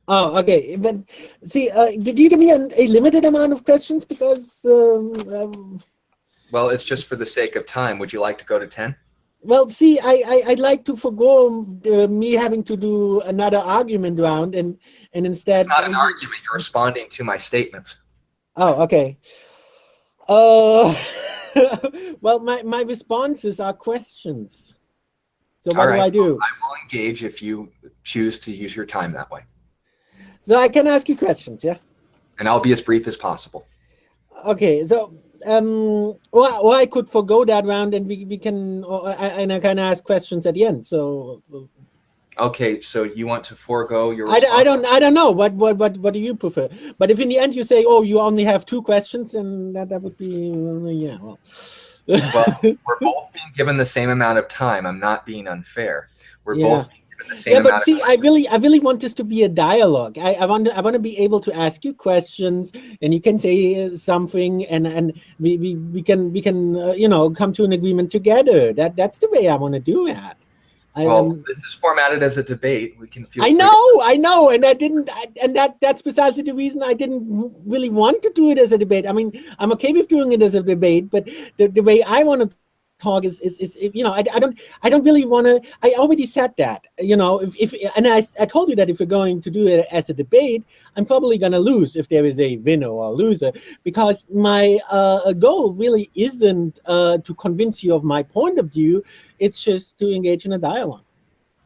A: Oh, okay. But see, did you give me a limited amount of questions? Because
B: well, it's just for the sake of time. Would you like to go to 10?
A: Well, see, I'd like to forgo me having to do another argument round, and instead.
B: It's not an argument. You're responding to my statements.
A: Oh, okay. Well, my responses are questions. So what do I do?
B: I will engage if you choose to use your time that way.
A: So I can ask you questions, yeah?
B: And I'll be as brief as possible.
A: Okay, so or I could forgo that round, and we can, and I can ask questions at the end. So
B: okay, so you want to forego your
A: response? I don't know. What do you prefer? But if in the end you say, oh, you only have 2 questions, and that would be, yeah, well.
B: Well, we're both being given the same amount of time. I'm not being unfair. We're both being given the same amount of time.
A: Yeah, but see, I really want this to be a dialogue. I want to be able to ask you questions, and you can say something, and we can you know, come to an agreement together. That's the way I want to do it.
B: Well, this is formatted as a debate. We can feel.
A: I know, and that's precisely the reason I didn't really want to do it as a debate. I mean, I'm okay with doing it as a debate, but the way I want to talk is you know, I don't really want to. I already said that, you know, if and I told you that if we're going to do it as a debate, I'm probably going to lose if there is a winner or a loser, because my goal really isn't to convince you of my point of view. It's just to engage in a dialogue.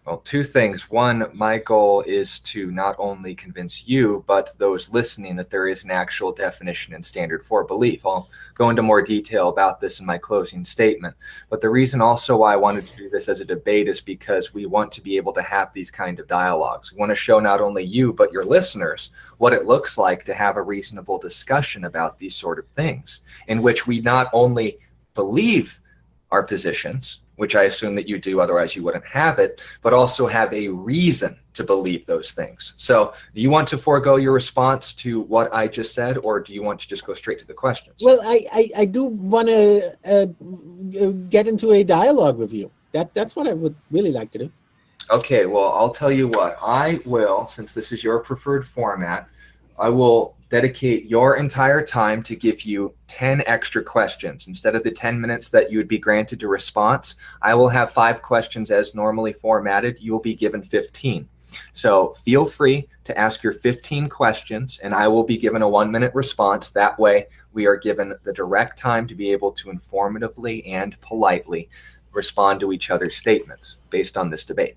B: Well, 2 things. One, my goal is to not only convince you, but those listening that there is an actual definition and standard for belief. I'll go into more detail about this in my closing statement. But the reason also why I wanted to do this as a debate is because we want to be able to have these kind of dialogues. We want to show not only you, but your listeners, what it looks like to have a reasonable discussion about these sort of things, in which we not only believe our positions, which I assume that you do, otherwise you wouldn't have it, but also have a reason to believe those things. So do you want to forego your response to what I just said, or do you want to just go straight to the questions?
A: Well, I do want to get into a dialogue with you. That's what I would really like to do.
B: Okay, well, I'll tell you what. I will, since this is your preferred format, I will dedicate your entire time to give you 10 extra questions. Instead of the 10 minutes that you would be granted to response, I will have 5 questions as normally formatted. You'll be given 15. So feel free to ask your 15 questions, and I will be given a 1-minute response. That way we are given the direct time to be able to informatively and politely respond to each other's statements based on this debate.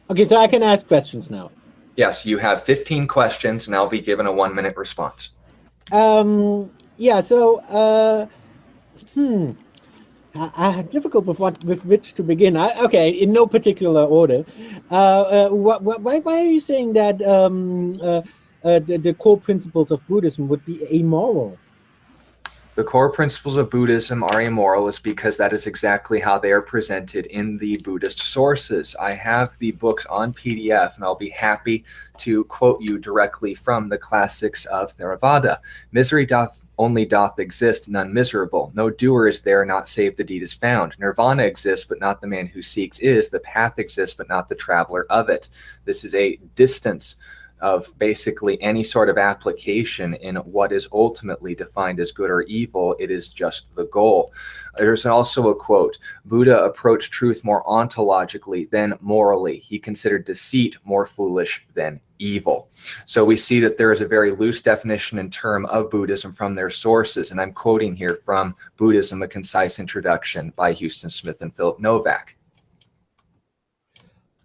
A: Okay, so I can ask questions now.
B: Yes, you have 15 questions, and I'll be given a 1-minute response.
A: Yeah. So, difficult with which to begin. Okay, in no particular order. Why are you saying that the core principles of Buddhism would be amoral?
B: The core principles of Buddhism are amoral is because that is exactly how they are presented in the Buddhist sources. I have the books on PDF, and I'll be happy to quote you directly from the classics of Theravada. Misery only doth exist, none miserable. No doer is there, not save the deed is found. Nirvana exists, but not the man who seeks is. The path exists, but not the traveler of it. This is a distance of basically any sort of application in what is ultimately defined as good or evil. It is just the goal. There's also a quote, Buddha approached truth more ontologically than morally. He considered deceit more foolish than evil. So we see that there is a very loose definition and term of Buddhism from their sources. And I'm quoting here from Buddhism, A Concise Introduction by Houston Smith and Philip Novak.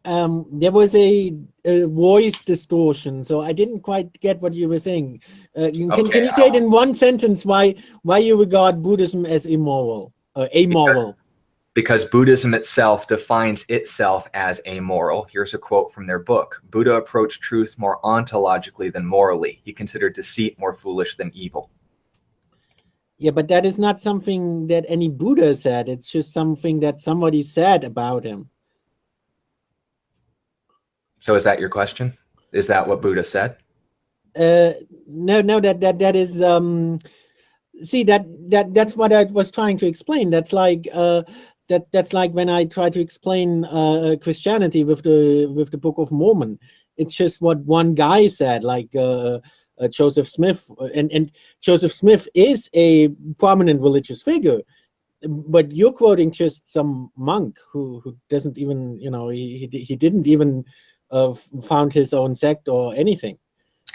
A: There was a voice distortion, so I didn't quite get what you were saying. Can you say it in one sentence why you regard Buddhism as immoral, amoral?
B: Because Buddhism itself defines itself as amoral. Here's a quote from their book. Buddha approached truth more ontologically than morally. He considered deceit more foolish than evil.
A: Yeah, but that is not something that any Buddha said. It's just something that somebody said about him.
B: So is that your question? Is that what Buddha said?
A: No, that is see, that's what I was trying to explain. That's like that's like when I try to explain Christianity with the Book of Mormon. It's just what one guy said, like Joseph Smith, and Joseph Smith is a prominent religious figure. But you're quoting just some monk who doesn't even, you know, he didn't even found his own sect or anything.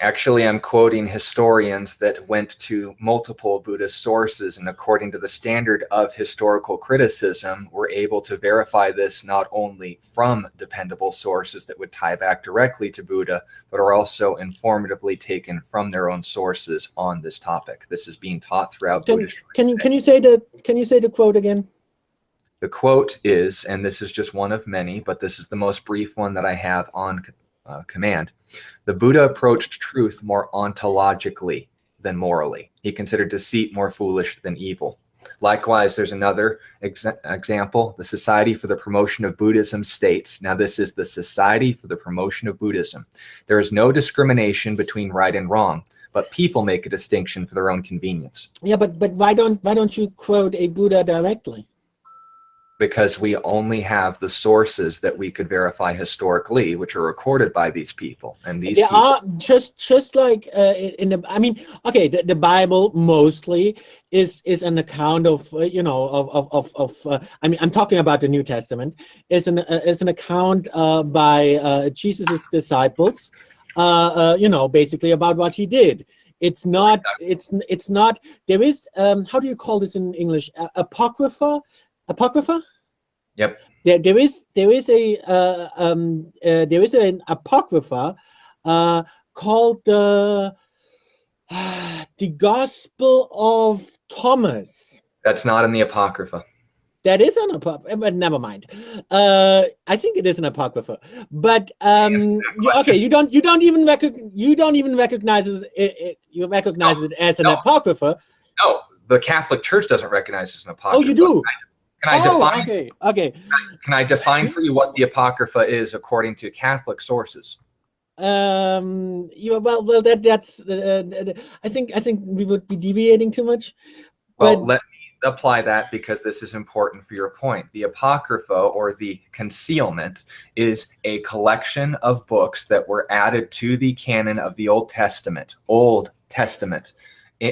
B: Actually, I'm quoting historians that went to multiple Buddhist sources, and according to the standard of historical criticism, were able to verify this not only from dependable sources that would tie back directly to Buddha, but are also informatively taken from their own sources on this topic. This is being taught throughout Buddhist.
A: Can you say the quote again?
B: The quote is, and this is just one of many, but this is the most brief one that I have on command. The Buddha approached truth more ontologically than morally. He considered deceit more foolish than evil. Likewise, there's another example. The Society for the Promotion of Buddhism states, now this is the Society for the Promotion of Buddhism, there is no discrimination between right and wrong, but people make a distinction for their own convenience.
A: Yeah, but why don't you quote a Buddha directly?
B: Because we only have the sources that we could verify historically, which are recorded by these people. And these people
A: are just like in the, I mean, okay, the Bible mostly is an account of you know, I mean, I'm talking about the New Testament, is an account by Jesus's disciples, you know, basically about what he did. It's not it's not, there is how do you call this in English? Apocrypha. Yep. There is an apocrypha called the Gospel of Thomas.
B: That's not in the apocrypha.
A: That is an apocrypha, but never mind. I think it is an apocrypha. But okay, you don't even recognize it. You recognize it as an apocrypha.
B: No, the Catholic Church doesn't recognize it as an apocrypha.
A: Oh, you do.
B: Can I define?
A: Okay.
B: Can I define for you what the apocrypha is according to Catholic sources?
A: Well, that's. I think we would be deviating too much.
B: Well, let me apply that because this is important for your point. The apocrypha, or the concealment, is a collection of books that were added to the canon of the Old Testament.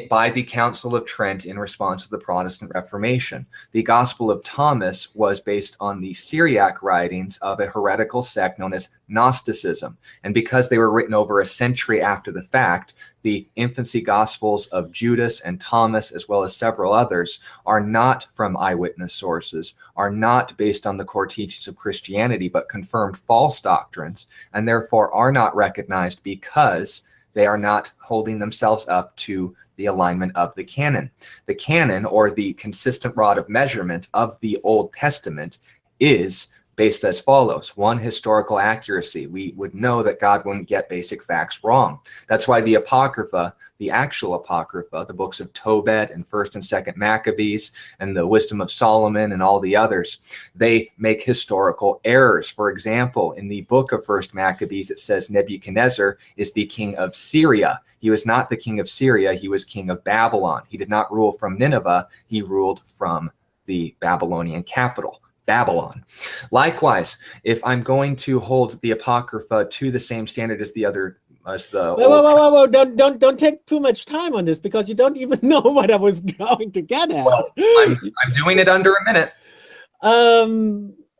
B: By the Council of Trent in response to the Protestant Reformation. The Gospel of Thomas was based on the Syriac writings of a heretical sect known as Gnosticism. And because they were written over a century after the fact, the infancy Gospels of Judas and Thomas, as well as several others, are not from eyewitness sources, are not based on the core teachings of Christianity, but confirmed false doctrines, and therefore are not recognized because they are not holding themselves up to the alignment of the canon. The canon, or the consistent rod of measurement of the Old Testament, is based as follows. One, historical accuracy. We would know that God wouldn't get basic facts wrong. That's why the Apocrypha, the actual Apocrypha, the books of Tobit and 1st and 2nd Maccabees and the Wisdom of Solomon and all the others, they make historical errors. For example, in the book of 1st Maccabees, it says Nebuchadnezzar is the king of Syria. He was not the king of Syria. He was king of Babylon. He did not rule from Nineveh. He ruled from the Babylonian capital, Babylon. Likewise, if I'm going to hold the Apocrypha to the same standard as the other,
A: whoa, don't take too much time on this, because you don't even know what I was going to get at.
B: Well, I'm doing it under a minute.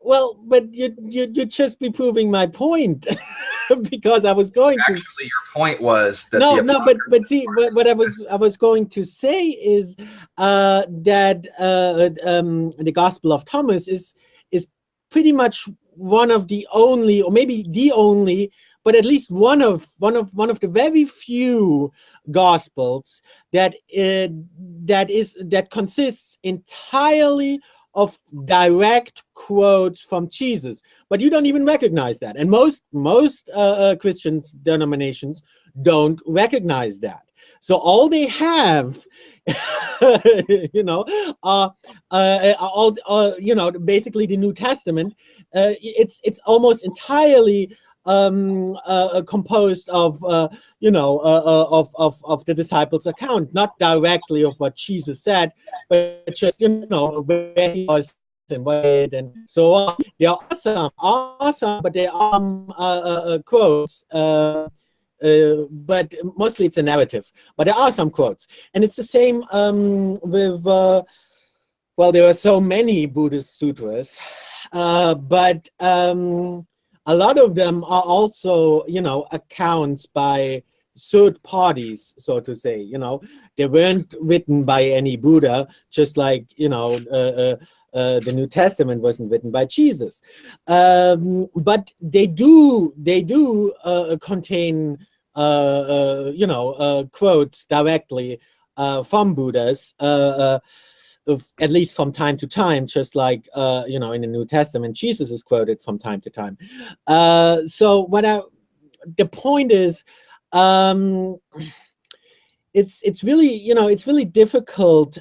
A: Well, but you'd just be proving my point. Because I was going
B: to. Actually, your point was that
A: but see, what I was going to say is that the Gospel of Thomas is pretty much one of the only, or maybe the only, but at least one of the very few Gospels that consists entirely of direct quotes from Jesus, but you don't even recognize that, and most Christian denominations don't recognize that. So all they have, you know, basically the New Testament. It's almost entirely composed of of the disciples' account, not directly of what Jesus said, but just where he was and what and so on. They are awesome, but they are quotes. But mostly it's a narrative. But there are some quotes, and it's the same with. Well, there are so many Buddhist sutras, but a lot of them are also, accounts by third parties, so to say. You know, they weren't written by any Buddha, just like, you know, the New Testament wasn't written by Jesus, but they do contain you know, quotes directly from Buddhas, at least from time to time, just like you know, in the New Testament, Jesus is quoted from time to time. So the point is, it's really, you know, it's really difficult,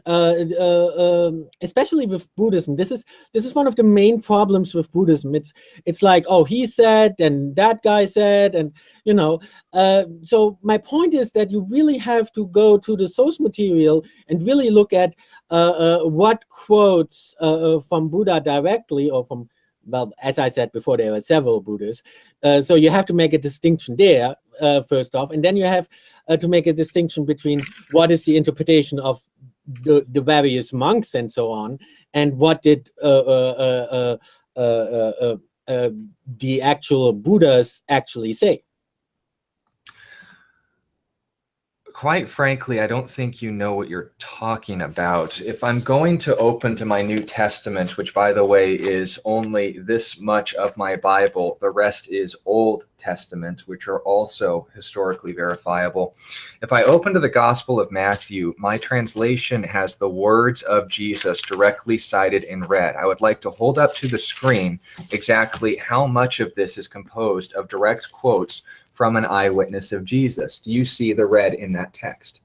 A: especially with Buddhism. This is one of the main problems with Buddhism. It's like, oh, he said, and that guy said, and you know. So my point is that you really have to go to the source material and really look at what quotes from Buddha directly, or from, well, as I said before, there are several Buddhas. So you have to make a distinction there, first off, and then you have to make a distinction between what is the interpretation of the various monks and so on, and what did the actual Buddhas actually say.
B: Quite frankly, I don't think you know what you're talking about. If I'm going to open to my New Testament, which, by the way, is only this much of my Bible, the rest is Old Testament, which are also historically verifiable. If I open to the Gospel of Matthew, my translation has the words of Jesus directly cited in red. I would like to hold up to the screen exactly how much of this is composed of direct quotes from an eyewitness of Jesus. Do you see the red in that text?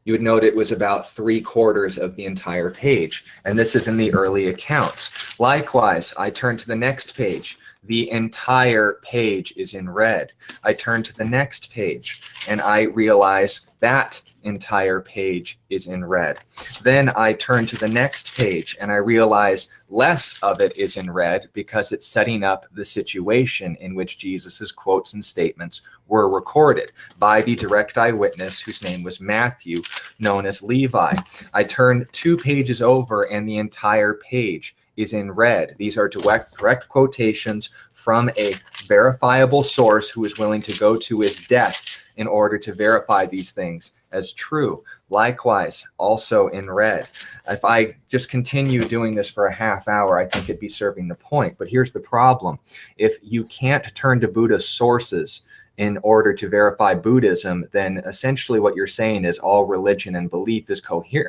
B: You would note it was about 3/4 of the entire page, and this is in the early accounts. Likewise, I turn to the next page. The entire page is in red. I turn to the next page, and I realize that entire page is in red. Then I turn to the next page, and I realize less of it is in red because it's setting up the situation in which Jesus's quotes and statements were recorded by the direct eyewitness, whose name was Matthew, known as Levi. I turn 2 pages over, and the entire page is in red. These are direct quotations from a verifiable source who is willing to go to his death in order to verify these things as true. Likewise, also in red. If I just continue doing this for a half hour, I think it'd be serving the point. But here's the problem. If you can't turn to Buddha's sources in order to verify Buddhism, then essentially what you're saying is all religion and belief is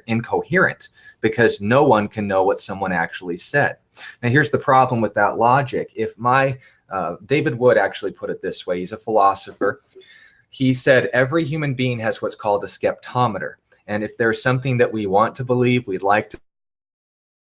B: incoherent, because no one can know what someone actually said. Now, here's the problem with that logic. If David Wood actually put it this way, he's a philosopher. He said every human being has what's called a skeptometer. And if there's something that we want to believe, we'd like to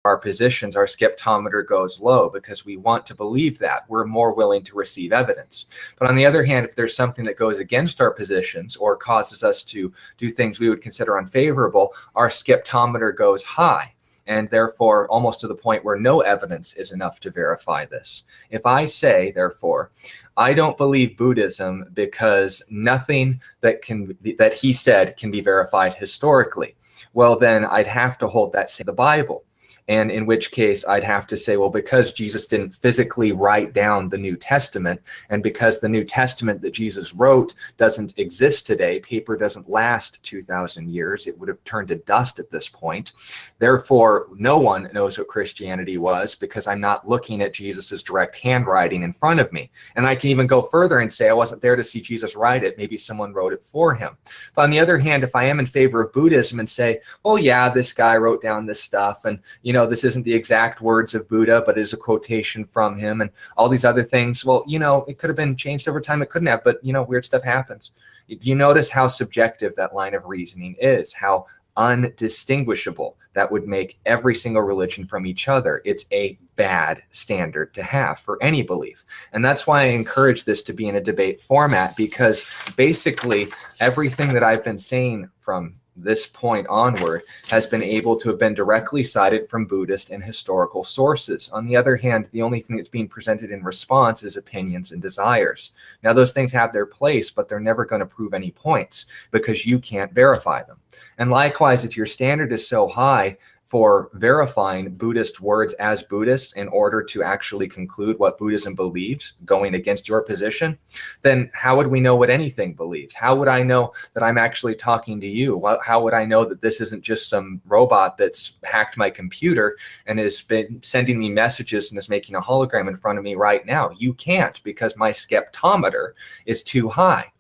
B: our positions, our skeptometer goes low because we want to believe that. We're more willing to receive evidence. But on the other hand, if there's something that goes against our positions or causes us to do things we would consider unfavorable, our skeptometer goes high, and therefore almost to the point where no evidence is enough to verify this. If I say, therefore, I don't believe Buddhism because nothing that he said can be verified historically, well, then I'd have to hold that to the Bible. And in which case I'd have to say, well, because Jesus didn't physically write down the New Testament, and because the New Testament that Jesus wrote doesn't exist today, paper doesn't last 2,000 years, it would have turned to dust at this point. Therefore, no one knows what Christianity was because I'm not looking at Jesus's direct handwriting in front of me. And I can even go further and say I wasn't there to see Jesus write it. Maybe someone wrote it for him. But on the other hand, if I am in favor of Buddhism and say, oh yeah, this guy wrote down this stuff, and this isn't the exact words of Buddha, but it is a quotation from him, and all these other things. Well, it could have been changed over time. It couldn't have, but weird stuff happens. You notice how subjective that line of reasoning is, how undistinguishable that would make every single religion from each other. It's a bad standard to have for any belief. And that's why I encourage this to be in a debate format, because basically everything that I've been saying from this point onward has been able to have been directly cited from Buddhist and historical sources. On the other hand, the only thing that's being presented in response is opinions and desires. Now, those things have their place, but they're never going to prove any points because you can't verify them. And likewise, if your standard is so high, for verifying Buddhist words as Buddhists in order to actually conclude what Buddhism believes, going against your position, then how would we know what anything believes? How would I know that I'm actually talking to you? How would I know that this isn't just some robot that's hacked my computer and has been sending me messages and is making a hologram in front of me right now? You can't, because my skeptometer is too high.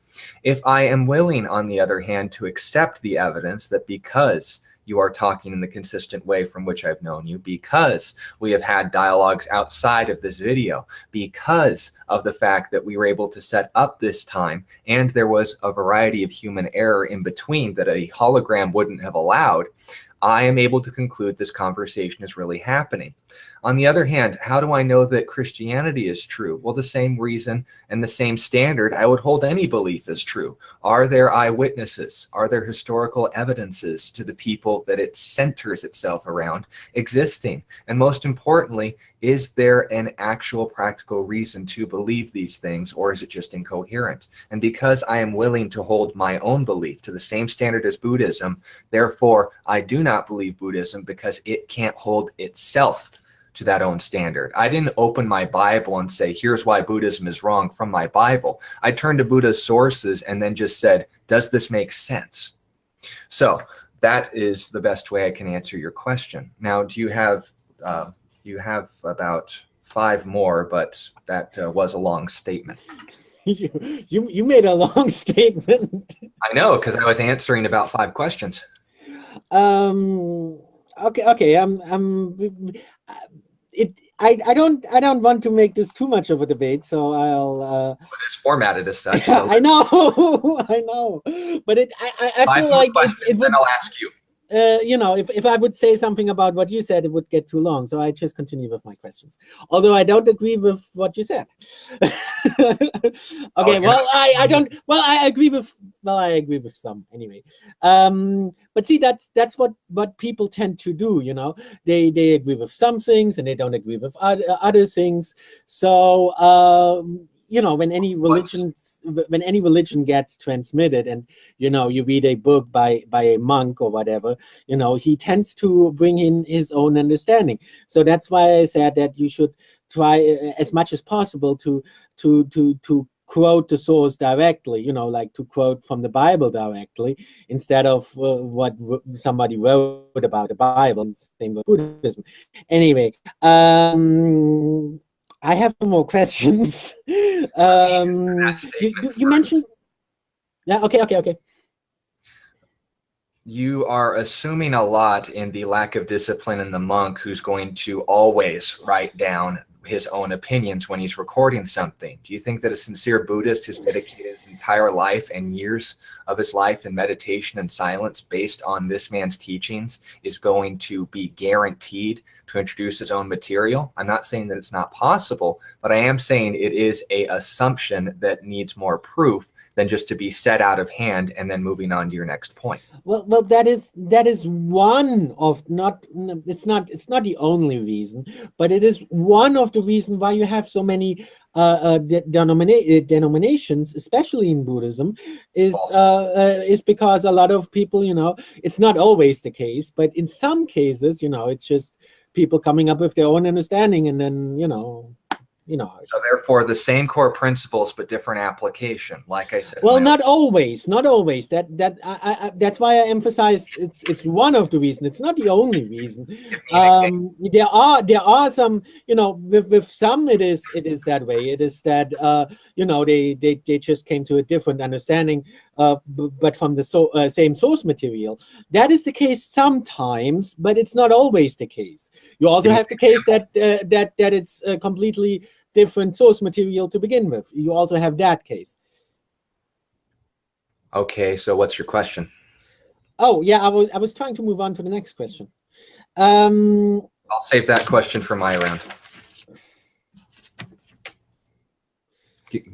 B: If I am willing, on the other hand, to accept the evidence that because you are talking in the consistent way from which I've known you, because we have had dialogues outside of this video, because of the fact that we were able to set up this time, and there was a variety of human error in between that a hologram wouldn't have allowed, I am able to conclude this conversation is really happening. On the other hand, how do I know that Christianity is true? Well, the same reason and the same standard I would hold any belief as true. Are there eyewitnesses? Are there historical evidences to the people that it centers itself around existing? And most importantly, is there an actual practical reason to believe these things, or is it just incoherent? And because I am willing to hold my own belief to the same standard as Buddhism, therefore I do not believe Buddhism because it can't hold itself to that own standard. I didn't open my Bible and say, here's why Buddhism is wrong from my Bible. I turned to Buddha's sources and then just said, does this make sense? So that is the best way I can answer your question. Now, do you have about 5 more, but that was a long statement.
A: You made a long statement.
B: I know, because I was answering about 5 questions.
A: Okay. I don't want to make this too much of a debate, so I'll.
B: But it's formatted as such. So
A: I know, but I feel like it would.
B: Then I'll ask you.
A: You know, if I would say something about what you said, it would get too long. So I just continue with my questions. Although I don't agree with what you said. Okay, I don't. Well, I agree with. Well, I agree with some anyway. But see, that's what people tend to do. You know, they agree with some things and they don't agree with other things. So. You know, when any religion gets transmitted, and you know, you read a book by a monk or whatever, you know, he tends to bring in his own understanding. So that's why I said that you should try as much as possible to quote the source directly, you know, like to quote from the Bible directly instead of what somebody wrote about the Bible, and same with Buddhism. Anyway, I have some more questions. You mentioned. Yeah. Okay.
B: You are assuming a lot in the lack of discipline in the monk who's going to always write down his own opinions when he's recording something. Do you think that a sincere Buddhist who's dedicated his entire life and years of his life in meditation and silence based on this man's teachings is going to be guaranteed to introduce his own material? I'm not saying that it's not possible, but I am saying it is an assumption that needs more proof than just to be set out of hand and then moving on to your next point.
A: Well, that is one of it's not the only reason, but it is one of the reasons why you have so many denominations, especially in Buddhism, is because a lot of people, you know, it's not always the case, but in some cases, you know, it's just people coming up with their own understanding, and then you know. So
B: therefore, the same core principles but different application, like I said.
A: Well, not always. That's why I emphasized it's one of the reasons. It's not the only reason. There are some, you know, with some it is that way. It is that you know, they just came to a different understanding, but from the same source material. That is the case sometimes, but it's not always the case. You also have the case that it's completely different source material to begin with. You also have that case.
B: Okay, so what's your question?
A: Oh yeah, I was trying to move on to the next question.
B: I'll save that question for my round.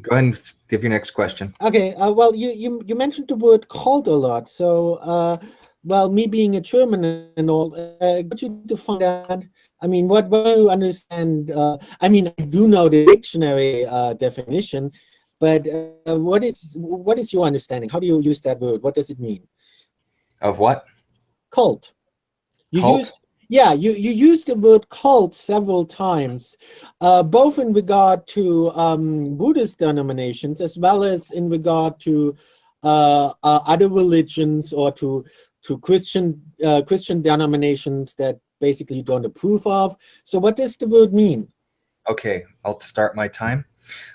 B: Go ahead and give your next question.
A: Okay. Well, you mentioned the word cult a lot. So, well, me being a German and all, could you define that? I mean, what do you understand? I mean, I do know the dictionary definition, but what is your understanding? How do you use that word? What does it mean?
B: Of what?
A: Cult.
B: Cult?
A: Yeah, you used the word cult several times, both in regard to Buddhist denominations as well as in regard to other religions, or to Christian denominations that basically you don't approve of. So what does the word mean?
B: Okay, I'll start my time.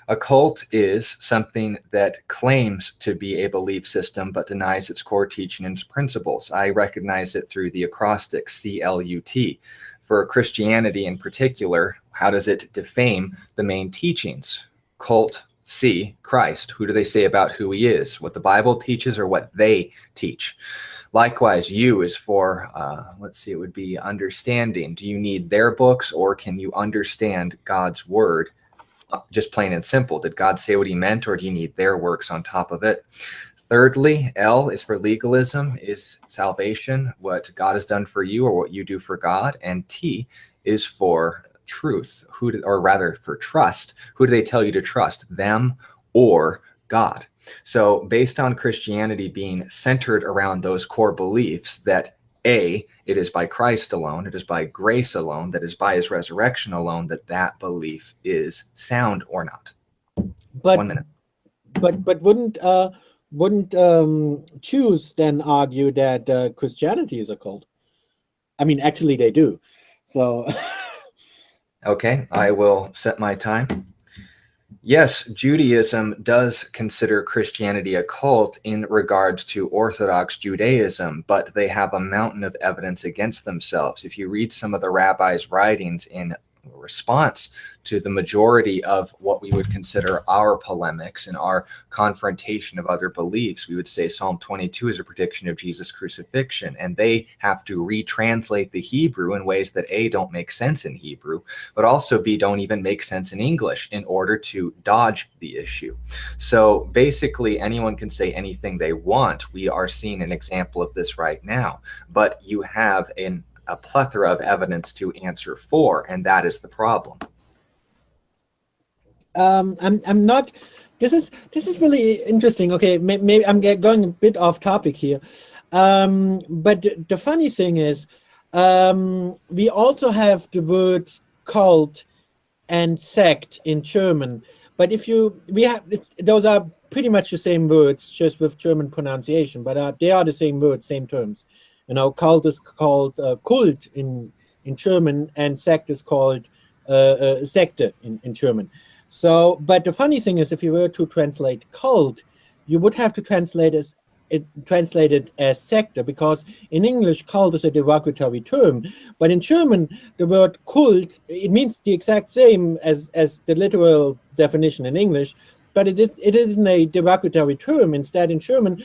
B: A cult is something that claims to be a belief system but denies its core teaching and its principles. I recognize it through the acrostic CLUT. For Christianity in particular, how does it defame the main teachings? Cult, C, Christ. Who do they say about who he is? What the Bible teaches or what they teach? Likewise, U is for, let's see, it would be understanding. Do you need their books, or can you understand God's word? Just plain and simple. Did God say what he meant, or do you need their works on top of it? Thirdly, L is for legalism, is salvation, what God has done for you or what you do for God. And T is for truth, or rather for trust. Who do they tell you to trust, them or God? So based on Christianity being centered around those core beliefs that A, it is by Christ alone, it is by grace alone, that is by his resurrection alone, that belief is sound or not.
A: But
B: 1 minute.
A: but wouldn't Jews then argue that Christianity is a cult? I mean, actually they do. So
B: Okay, I will set my time. Yes, Judaism does consider Christianity a cult in regards to Orthodox Judaism, but they have a mountain of evidence against themselves. If you read some of the rabbis' writings in response to the majority of what we would consider our polemics and our confrontation of other beliefs, we would say Psalm 22 is a prediction of Jesus' crucifixion, and they have to retranslate the Hebrew in ways that A, don't make sense in Hebrew, but also B, don't even make sense in English in order to dodge the issue. So basically anyone can say anything they want. We are seeing an example of this right now, but you have a plethora of evidence to answer for, and that is the problem.
A: I'm not. This is really interesting. Okay, maybe I'm going a bit off topic here, but the funny thing is, we also have the words cult and sect in German. But if those are pretty much the same words, just with German pronunciation. But they are the same words, same terms. You know, cult is called Kult in German, and sect is called Sekte in German. So, but the funny thing is, if you were to translate cult, you would have to translate it as sector, because in English cult is a derogatory term, but in German the word cult, it means the exact same as the literal definition in English, but it isn't a derogatory term. Instead, in German,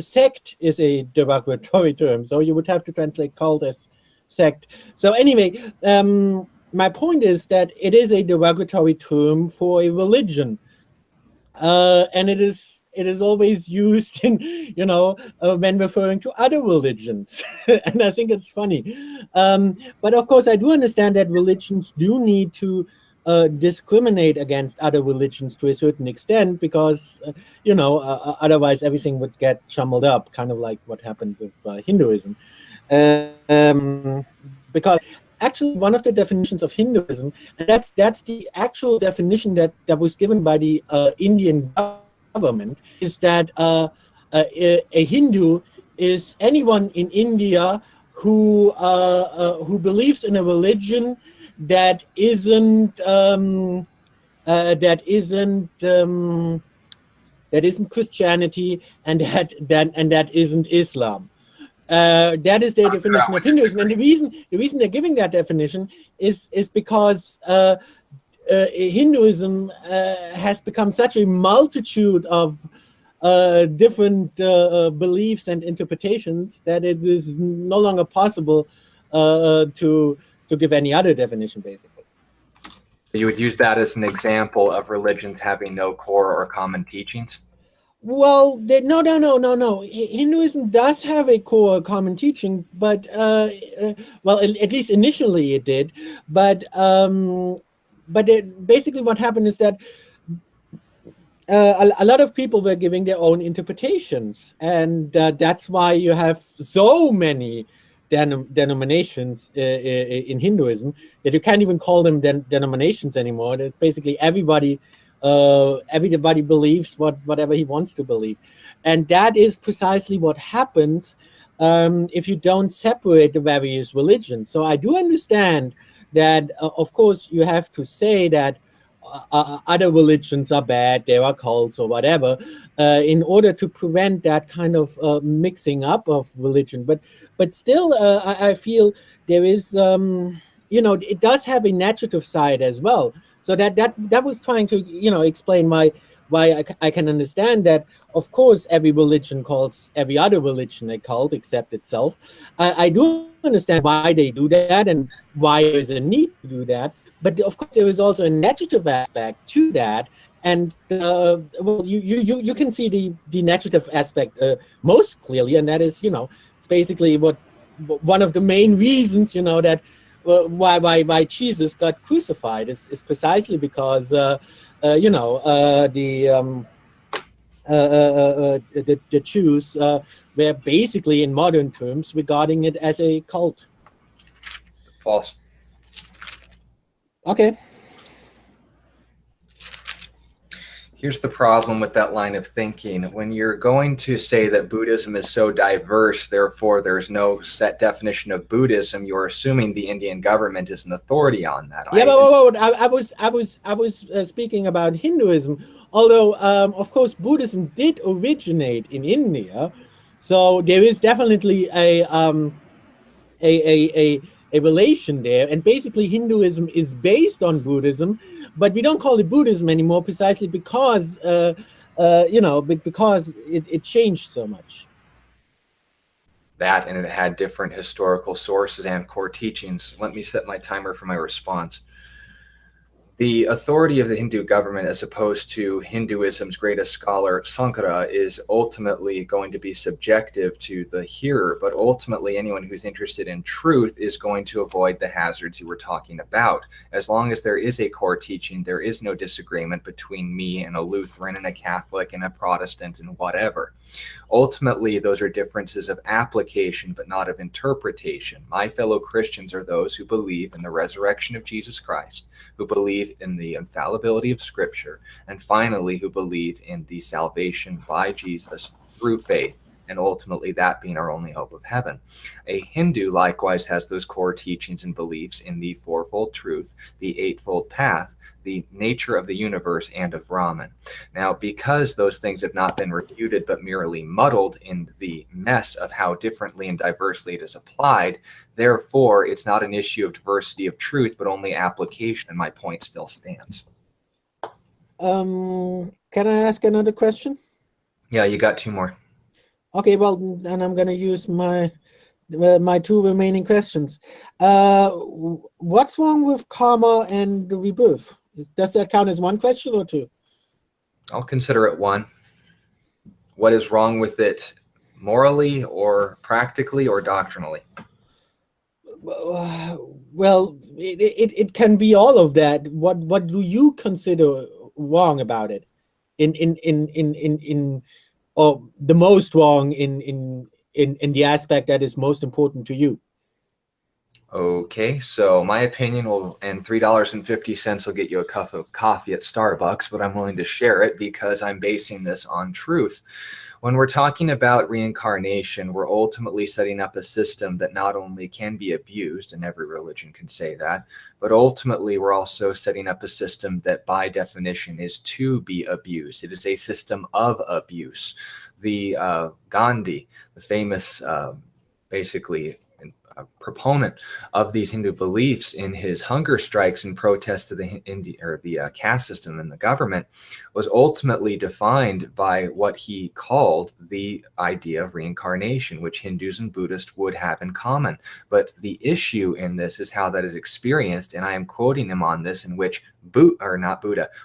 A: sect is a derogatory term, so you would have to translate cult as sect. So anyway, my point is that it is a derogatory term for a religion, and it is always used in, when referring to other religions. And I think it's funny. But of course, I do understand that religions do need to discriminate against other religions to a certain extent, because otherwise everything would get jumbled up, kind of like what happened with Hinduism. Because actually one of the definitions of Hinduism, and that's the actual definition that was given by the Indian government, is that a Hindu is anyone in India who believes in a religion that isn't Christianity, and that isn't Islam. That is their definition of Hinduism, and the reason they're giving that definition is because Hinduism has become such a multitude of different beliefs and interpretations that it is no longer possible to give any other definition, basically.
B: You would use that as an example of religions having no core or common teachings?
A: Well, no. Hinduism does have a core common teaching, but well, at least initially it did. But basically, what happened is that a lot of people were giving their own interpretations, and that's why you have so many denominations in Hinduism that you can't even call them denominations anymore. It's basically everybody believes whatever he wants to believe, and that is precisely what happens if you don't separate the various religions. So I do understand that, of course, you have to say that other religions are bad, there are cults or whatever, in order to prevent that kind of mixing up of religion. But still, I feel there is, it does have a negative side as well. So that was trying to, explain why I can understand that. Of course, every religion calls every other religion a cult except itself. I do understand why they do that and why there is a need to do that. But of course, there is also a negative aspect to that. And well, you can see the negative aspect most clearly, and that is, it's basically one of the main reasons, that why Jesus got crucified is precisely because the Jews were basically, in modern terms, regarding it as a cult.
B: False.
A: Okay.
B: Here's the problem with that line of thinking. When you're going to say that Buddhism is so diverse, therefore there's no set definition of Buddhism, you're assuming the Indian government is an authority on that.
A: Yeah, but I was speaking about Hinduism. Although, of course, Buddhism did originate in India, so there is definitely a relation there. And basically, Hinduism is based on Buddhism, but we don't call it Buddhism anymore precisely because because it changed so much.
B: That, and it had different historical sources and core teachings. Let me set my timer for my response. The authority of the Hindu government, as opposed to Hinduism's greatest scholar, Sankara, is ultimately going to be subjective to the hearer, but ultimately anyone who's interested in truth is going to avoid the hazards you were talking about. As long as there is a core teaching, there is no disagreement between me and a Lutheran and a Catholic and a Protestant and whatever. Ultimately, those are differences of application, but not of interpretation. My fellow Christians are those who believe in the resurrection of Jesus Christ, who believe in the infallibility of Scripture, and finally, who believe in the salvation by Jesus through faith, and ultimately that being our only hope of heaven. A Hindu likewise has those core teachings and beliefs in the fourfold truth, the eightfold path, the nature of the universe, and of Brahman. Now, because those things have not been refuted but merely muddled in the mess of how differently and diversely it is applied, therefore it's not an issue of diversity of truth but only application, and my point still stands.
A: Can I ask another question?
B: Yeah, you got two more.
A: Okay, well, then I'm going to use my two remaining questions. What's wrong with karma and the rebirth? Does that count as one question or two?
B: I'll consider it one. What is wrong with it morally or practically or doctrinally?
A: Well, it can be all of that. What do you consider wrong about it? Or the most wrong in the aspect that is most important to you?
B: Okay, so my opinion will, and $3.50 will get you a cup of coffee at Starbucks, but I'm willing to share it because I'm basing this on truth. When we're talking about reincarnation, we're ultimately setting up a system that not only can be abused, and every religion can say that, but ultimately we're also setting up a system that by definition is to be abused. It is a system of abuse. The Gandhi, the famous basically proponent of these Hindu beliefs, in his hunger strikes and protests to the caste system and the government, was ultimately defined by what he called the idea of reincarnation, which Hindus and Buddhists would have in common. But the issue in this is how that is experienced, and I am quoting him on this, in which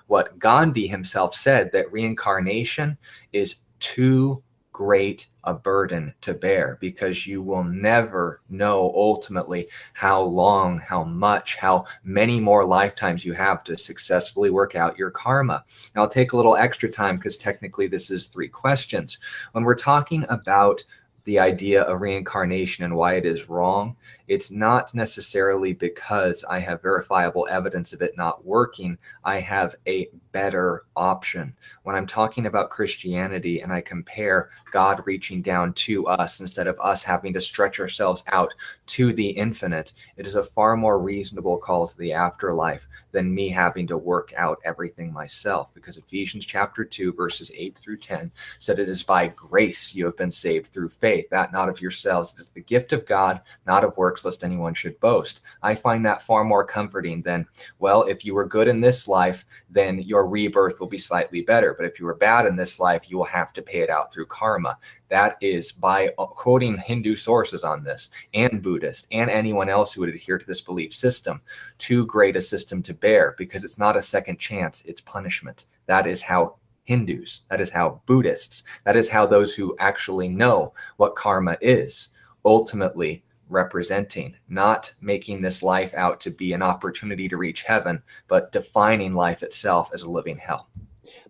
B: what Gandhi himself said, that reincarnation is too great a burden to bear, because you will never know ultimately how long, how much, how many more lifetimes you have to successfully work out your karma. Now, I'll take a little extra time because technically this is 3 questions. When we're talking about the idea of reincarnation and why it is wrong, it's not necessarily because I have verifiable evidence of it not working. I have a better option. When I'm talking about Christianity and I compare God reaching down to us instead of us having to stretch ourselves out to the infinite, it is a far more reasonable call to the afterlife than me having to work out everything myself, because Ephesians chapter 2 verses 8 through 10 said, it is by grace you have been saved through faith, that not of yourselves. It is the gift of God, not of works, lest anyone should boast. I find that far more comforting than, well, if you were good in this life, then your rebirth will be slightly better. But if you were bad in this life, you will have to pay it out through karma. That is, by quoting Hindu sources on this, and Buddhist, and anyone else who would adhere to this belief system, too great a system to bear, because it's not a second chance, it's punishment. That is how Hindus, that is how Buddhists, that is how those who actually know what karma is, ultimately representing, not making this life out to be an opportunity to reach heaven, but defining life itself as a living hell.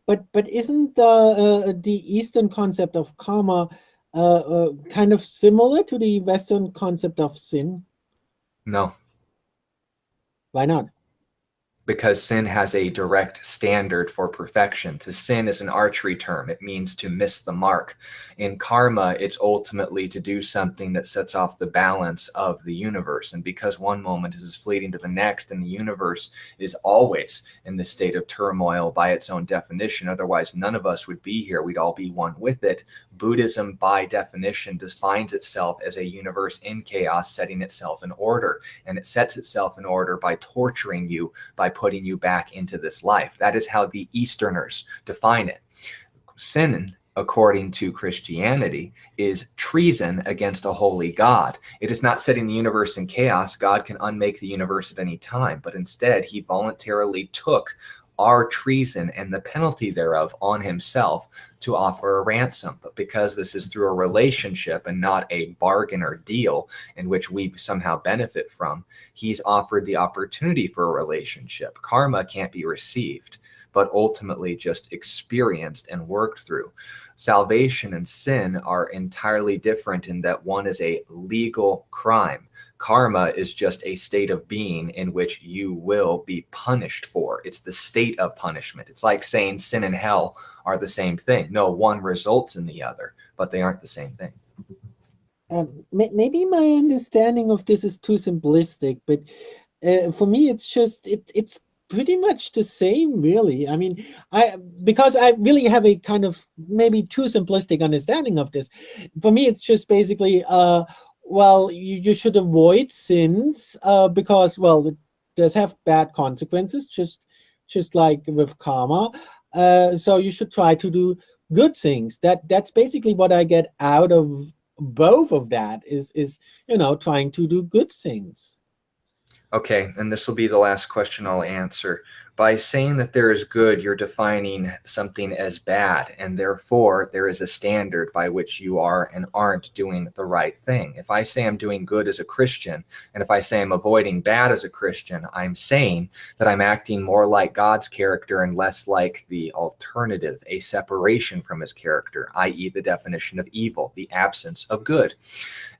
A: But isn't the Eastern concept of karma kind of similar to the Western concept of sin?
B: No.
A: Why not?
B: Because sin has a direct standard for perfection. To sin is an archery term. It means to miss the mark. In karma, it's ultimately to do something that sets off the balance of the universe. And because one moment is fleeting to the next, and the universe is always in this state of turmoil by its own definition, otherwise none of us would be here. We'd all be one with it. Buddhism, by definition, defines itself as a universe in chaos, setting itself in order. And it sets itself in order by torturing you, by putting you back into this life. That is how the Easterners define it. Sin, according to Christianity, is treason against a holy God. It is not setting the universe in chaos. God can unmake the universe at any time, but instead he voluntarily took our treason and the penalty thereof on himself to offer a ransom. But because this is through a relationship and not a bargain or deal in which we somehow benefit from, he's offered the opportunity for a relationship. Karma can't be received, but ultimately just experienced and worked through. Salvation and sin are entirely different in that one is a legal crime. Karma is just a state of being in which you will be punished for. It's the state of punishment. It's like saying sin and hell are the same thing. No, one results in the other, but they aren't the same thing.
A: Maybe my understanding of this is too simplistic, but for me, it's pretty much the same, really. I mean, because I really have a kind of maybe too simplistic understanding of this. For me, it's just basically, well, you should avoid sins because, well, it does have bad consequences, just like with karma. So you should try to do good things. That's basically what I get out of both of that is trying to do good things.
B: Okay, and this will be the last question I'll answer. By saying that there is good, you're defining something as bad, and therefore there is a standard by which you are and aren't doing the right thing. If I say I'm doing good as a Christian, and if I say I'm avoiding bad as a Christian, I'm saying that I'm acting more like God's character and less like the alternative, a separation from his character, i.e. the definition of evil, the absence of good.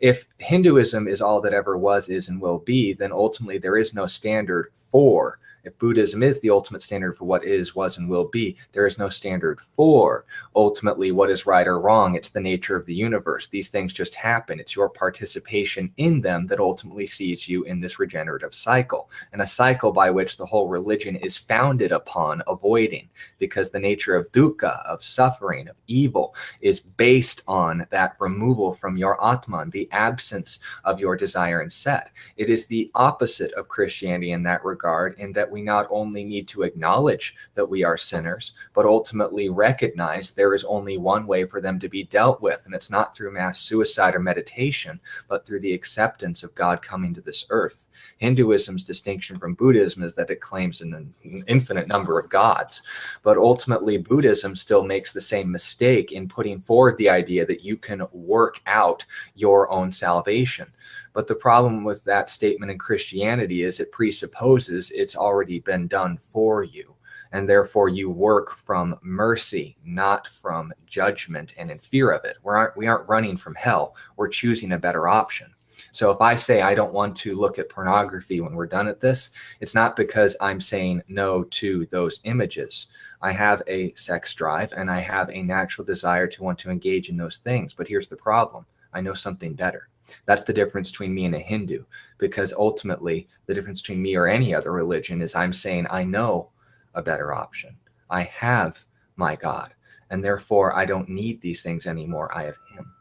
B: If Hinduism is all that ever was, is, and will be, then ultimately there is no standard for. If Buddhism is the ultimate standard for what is, was, and will be, there is no standard for ultimately what is right or wrong. It's the nature of the universe. These things just happen. It's your participation in them that ultimately sees you in this regenerative cycle, and a cycle by which the whole religion is founded upon avoiding, because the nature of dukkha, of suffering, of evil, is based on that removal from your Atman, the absence of your desire and set. It is the opposite of Christianity in that regard, in that we not only need to acknowledge that we are sinners, but ultimately recognize there is only one way for them to be dealt with. And it's not through mass suicide or meditation, but through the acceptance of God coming to this earth. Hinduism's distinction from Buddhism is that it claims an infinite number of gods. But ultimately, Buddhism still makes the same mistake in putting forward the idea that you can work out your own salvation. But the problem with that statement in Christianity is it presupposes it's already been done for you. and therefore you work from mercy, not from judgment and in fear of it. We aren't running from hell. We're choosing a better option. So if I say I don't want to look at pornography when we're done at this, it's not because I'm saying no to those images. I have a sex drive and I have a natural desire to want to engage in those things. But here's the problem. I know something better. That's the difference between me and a Hindu, because ultimately the difference between me or any other religion is I'm saying I know a better option. I have my God, and therefore I don't need these things anymore. I have him.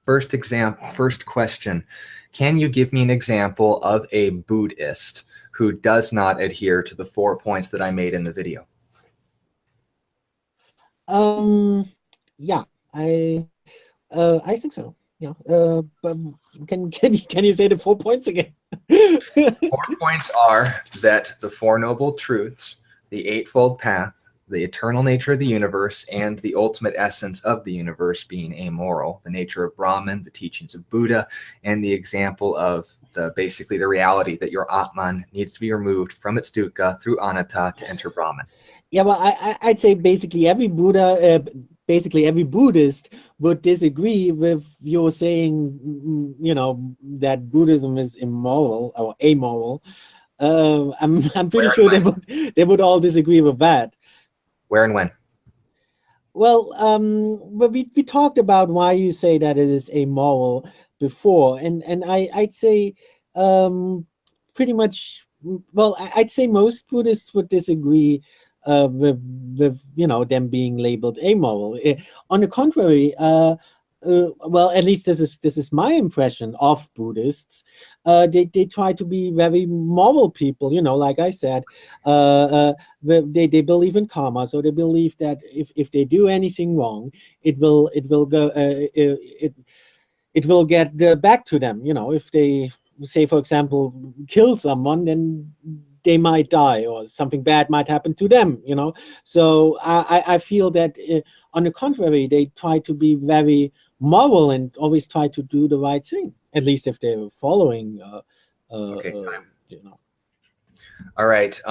B: First question, can you give me an example of a Buddhist who does not adhere to the 4 points that I made in the video?
A: Yeah, I think so. Yeah. But can you say the 4 points again?
B: 4 points are that the Four Noble Truths, the Eightfold Path, the eternal nature of the universe, and the ultimate essence of the universe being amoral, the nature of Brahman, the teachings of Buddha, and the example of basically the reality that your Atman needs to be removed from its dukkha through anatta to enter Brahman.
A: Yeah, well, I'd say basically every basically every Buddhist would disagree with your saying, that Buddhism is immoral or amoral. I'm pretty sure they would all disagree with that.
B: Where and when?
A: Well, but we talked about why you say that it is amoral before, and I'd say pretty much. Well, I'd say most Buddhists would disagree with them being labeled amoral. On the contrary, well, at least this is my impression of Buddhists. They try to be very moral people, like I said. They believe in karma, so they believe that if they do anything wrong, it will go it will get back to them. If they say, for example, kill someone, then they might die or something bad might happen to them, So I feel that on the contrary, they try to be very moral and always try to do the right thing, at least if they're following,
B: Okay. All right.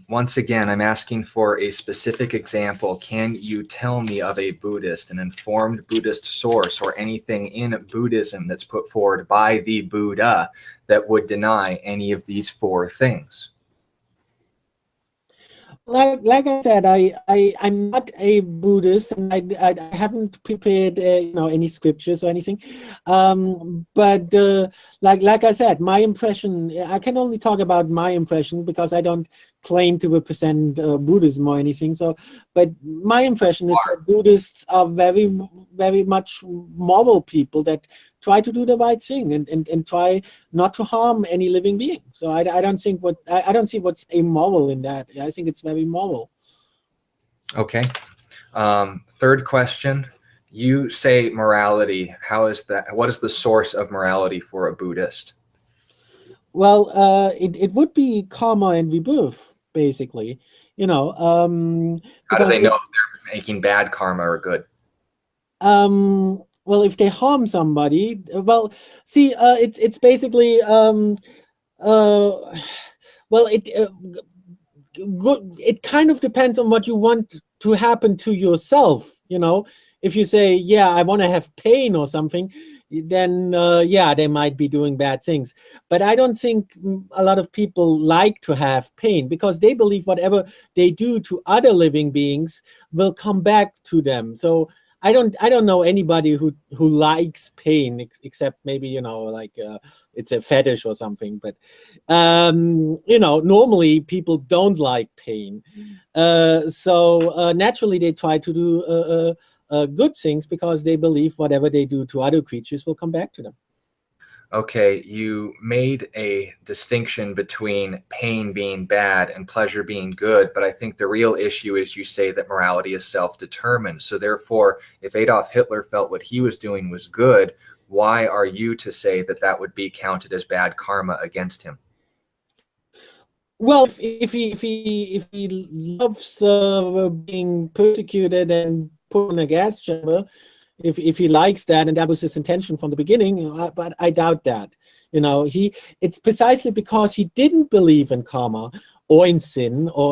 B: Once again, I'm asking for a specific example. Can you tell me of a Buddhist, an informed Buddhist source, or anything in Buddhism that's put forward by the Buddha that would deny any of these 4 things?
A: Like I said, I'm not a Buddhist, and I haven't prepared any scriptures or anything. But like I said, my impression, I can only talk about my impression because I don't claim to represent Buddhism or anything. So, but my impression is that Buddhists are very, very much moral people that try to do the right thing and try not to harm any living being. So I don't think I don't see what's immoral in that. I think it's very moral.
B: Okay. Third question. You say morality. How is that? What is the source of morality for a Buddhist?
A: Well, it would be karma and rebirth, basically.
B: How do they know if they're making bad karma or good?
A: Well, if they harm somebody, well, see, it's basically well, it kind of depends on what you want to happen to yourself. If you say, yeah, I want to have pain or something, then yeah, they might be doing bad things. But I don't think a lot of people like to have pain because they believe whatever they do to other living beings will come back to them. So I don't know anybody who likes pain except maybe like it's a fetish or something. But normally people don't like pain, so naturally they try to do good things because they believe whatever they do to other creatures will come back to them.
B: Okay, you made a distinction between pain being bad and pleasure being good, but I think the real issue is you say that morality is self-determined. So therefore, if Adolf Hitler felt what he was doing was good, why are you to say that that would be counted as bad karma against him?
A: Well, if he loves being persecuted and put in a gas chamber, if he likes that and that was his intention from the beginning, but I doubt that. It's precisely because he didn't believe in karma or in sin, or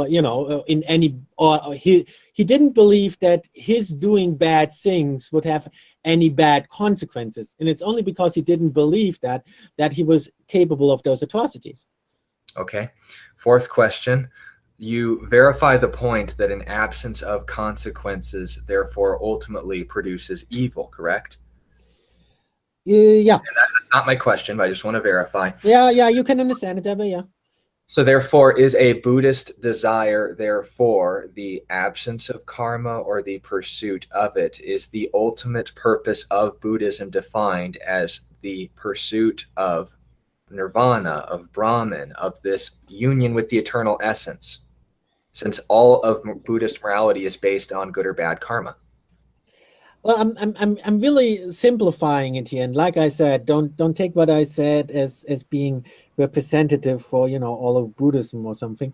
A: in any, or he didn't believe that his doing bad things would have any bad consequences, and it's only because he didn't believe that he was capable of those atrocities.
B: Okay. Fourth question. You verify the point that an absence of consequences therefore ultimately produces evil, correct?
A: Yeah.
B: And that's not my question, but I just want to verify.
A: Yeah, you can understand it, Ever, yeah.
B: So therefore, is a Buddhist desire, therefore, the absence of karma or the pursuit of it? Is the ultimate purpose of Buddhism defined as the pursuit of nirvana, of Brahman, of this union with the eternal essence? Since all of Buddhist morality is based on good or bad karma.
A: Well, I'm really simplifying it here, and like I said, don't take what I said as being representative for all of Buddhism or something.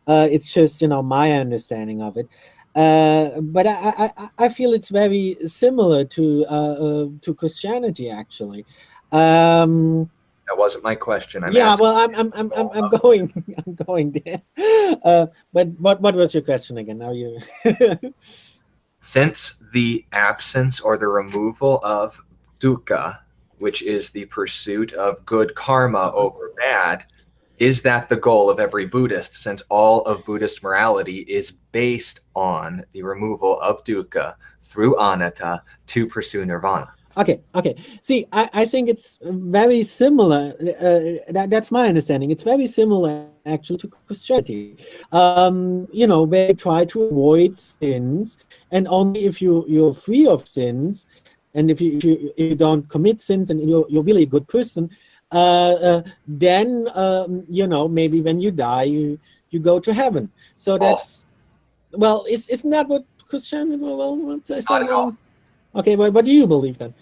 A: It's just my understanding of it. But I feel it's very similar to Christianity, actually.
B: That wasn't my question.
A: Yeah, well, I'm going I'm going there. But what was your question again? Now you.
B: Since the absence or the removal of dukkha, which is the pursuit of good karma over bad, is that the goal of every Buddhist, since all of Buddhist morality is based on the removal of dukkha through anatta to pursue nirvana?
A: Okay. See, I think it's very similar. That's my understanding. It's very similar, actually, to Christianity. Where you try to avoid sins, and only if you're free of sins, and if you don't commit sins, and you're really a good person, then maybe when you die, you go to heaven. So that's isn't that what Christianity? Well, what's I say wrong? Okay, but what do you believe then?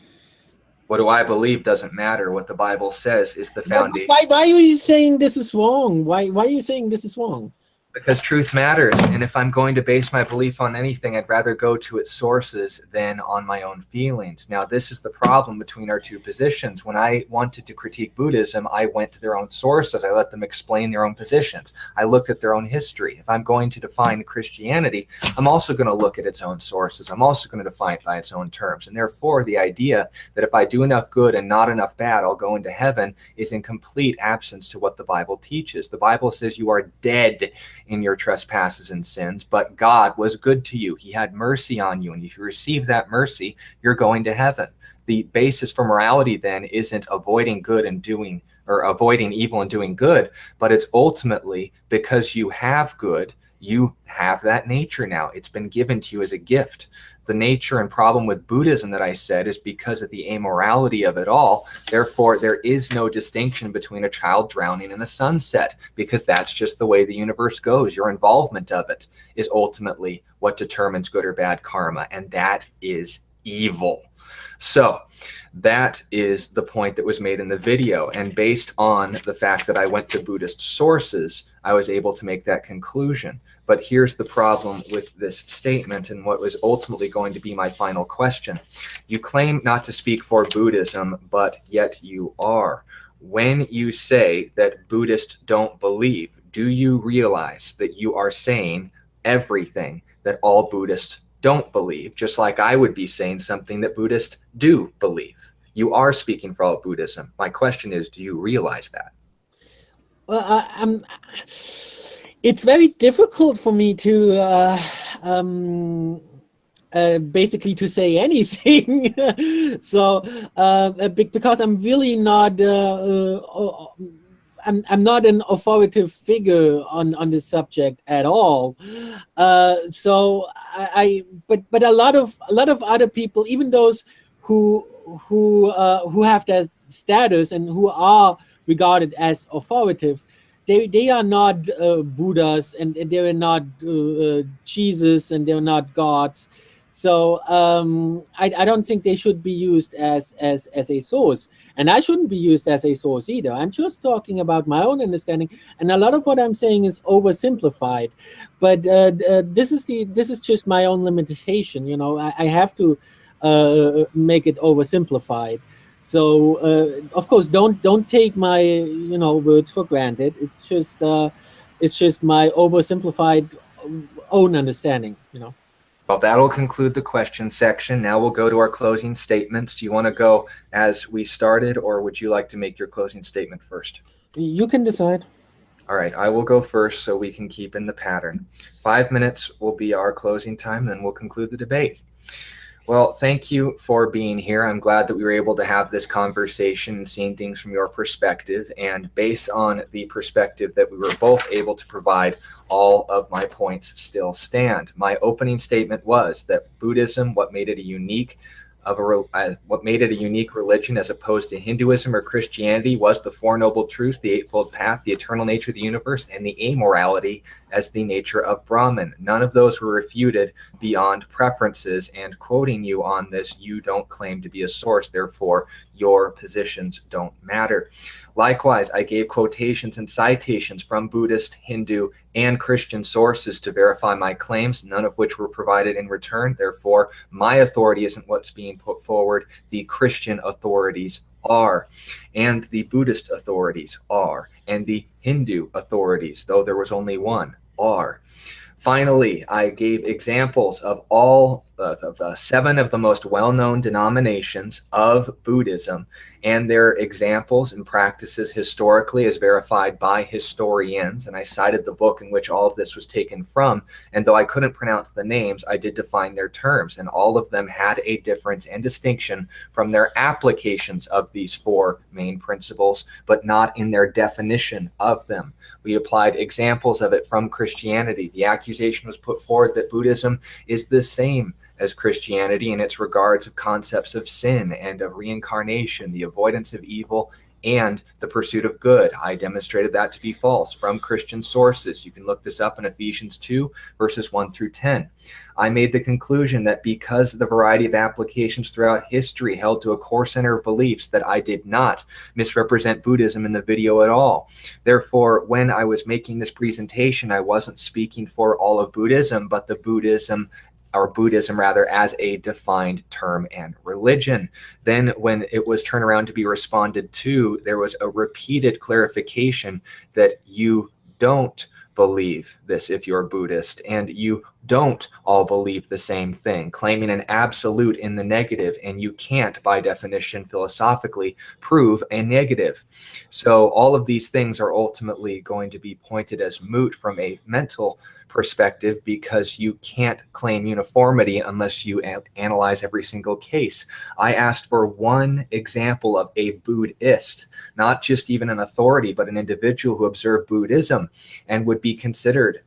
B: What do I believe doesn't matter. What the Bible says is the foundation.
A: Why are you saying this is wrong? Why are you saying this is wrong?
B: Because truth matters, and if I'm going to base my belief on anything, I'd rather go to its sources than on my own feelings. Now, this is the problem between our two positions. When I wanted to critique Buddhism, I went to their own sources. I let them explain their own positions. I looked at their own history. If I'm going to define Christianity, I'm also going to look at its own sources. I'm also going to define it by its own terms. And therefore, the idea that if I do enough good and not enough bad, I'll go into heaven is in complete absence to what the Bible teaches. The Bible says you are dead in your trespasses and sins, but God was good to you. He had mercy on you, and if you receive that mercy, you're going to heaven. The basis for morality then isn't avoiding good and doing, or avoiding evil and doing good, but it's ultimately because you have good, you have that nature now. It's been given to you as a gift. The nature and problem with Buddhism that I said is because of the amorality of it all. Therefore, there is no distinction between a child drowning and a sunset, because that's just the way the universe goes. Your involvement of it is ultimately what determines good or bad karma, and that is evil. So that is the point that was made in the video. And based on the fact that I went to Buddhist sources, I was able to make that conclusion. But here's the problem with this statement, and what was ultimately going to be my final question. You claim not to speak for Buddhism, but yet you are. When you say that Buddhists don't believe, do you realize that you are saying everything that all Buddhists don't believe, just like I would be saying something that Buddhists do believe? You are speaking for all Buddhism. My question is, do you realize that?
A: Well, it's very difficult for me to basically to say anything. So because I'm really not I'm not an authoritative figure on the subject at all. So but a lot of other people, even those who have that status and who are regarded as authoritative, they are not Buddhas, and they are not Jesus, and they're not gods. So I don't think they should be used as a source, and I shouldn't be used as a source either. I'm just talking about my own understanding, and a lot of what I'm saying is oversimplified. But this is just my own limitation. I have to make it oversimplified. So of course, don't take my words for granted. It's just It's just my oversimplified own understanding, you know.
B: Well, that'll conclude the question section. Now we'll go to our closing statements. Do you want to go as we started, or would you like to make your closing statement first?
A: You can decide.
B: All right, I will go first so we can keep in the pattern. 5 minutes will be our closing time, then we'll conclude the debate. Well, thank you for being here. I'm glad that we were able to have this conversation and seeing things from your perspective. And based on the perspective that we were both able to provide, all of my points still stand. My opening statement was that Buddhism, what made it a unique religion as opposed to Hinduism or Christianity, was the Four Noble Truths, the Eightfold Path, the eternal nature of the universe, and the amorality as the nature of Brahman. None of those were refuted beyond preferences, and quoting you on this, you don't claim to be a source, therefore your positions don't matter. Likewise, I gave quotations and citations from Buddhist, Hindu, and Christian sources to verify my claims, none of which were provided in return. Therefore, my authority isn't what's being put forward. The Christian authorities are, and the Buddhist authorities are, and the Hindu authorities, though there was only one, are. Finally, I gave examples of all of 7 of the most well-known denominations of Buddhism and their examples and practices historically as verified by historians. And I cited the book in which all of this was taken from. And though I couldn't pronounce the names, I did define their terms. And all of them had a difference and distinction from their applications of these 4 main principles, but not in their definition of them. We applied examples of it from Christianity. The accusation was put forward that Buddhism is the same as Christianity in its regards of concepts of sin and of reincarnation, the avoidance of evil, and the pursuit of good. I demonstrated that to be false from Christian sources. You can look this up in Ephesians 2, verses 1 through 10. I made the conclusion that because the variety of applications throughout history held to a core center of beliefs, that I did not misrepresent Buddhism in the video at all. Therefore, when I was making this presentation, I wasn't speaking for all of Buddhism, but the Buddhism as a defined term and religion. Then when it was turned around to be responded to, there was a repeated clarification that you don't believe this if you're Buddhist, and you don't all believe the same thing, claiming an absolute in the negative, and you can't, by definition, philosophically, prove a negative. So all of these things are ultimately going to be pointed as moot from a mental perspective, because you can't claim uniformity unless you analyze every single case. I asked for one example of a Buddhist, not just even an authority, but an individual who observed Buddhism and would be considered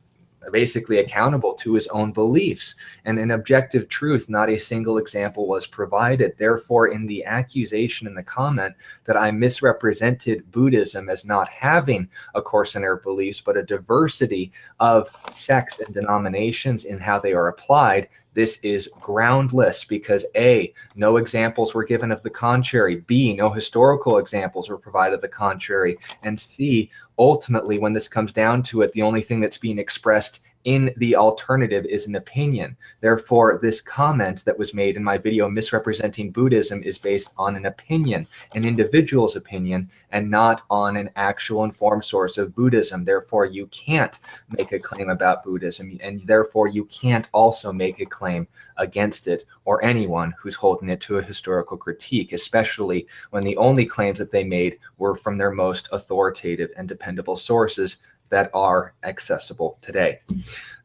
B: basically accountable to his own beliefs. And in objective truth, not a single example was provided. Therefore, in the accusation in the comment that I misrepresented Buddhism as not having a core center of beliefs, but a diversity of sects and denominations in how they are applied, this is groundless, because A, no examples were given of the contrary, B, no historical examples were provided of the contrary, and C, ultimately, when this comes down to it, the only thing that's being expressed in the alternative is an opinion. Therefore, this comment that was made in my video misrepresenting Buddhism is based on an opinion, an individual's opinion, and not on an actual informed source of Buddhism. Therefore, you can't make a claim about Buddhism, and therefore you can't also make a claim against it or anyone who's holding it to a historical critique, especially when the only claims that they made were from their most authoritative and dependable sources that are accessible today.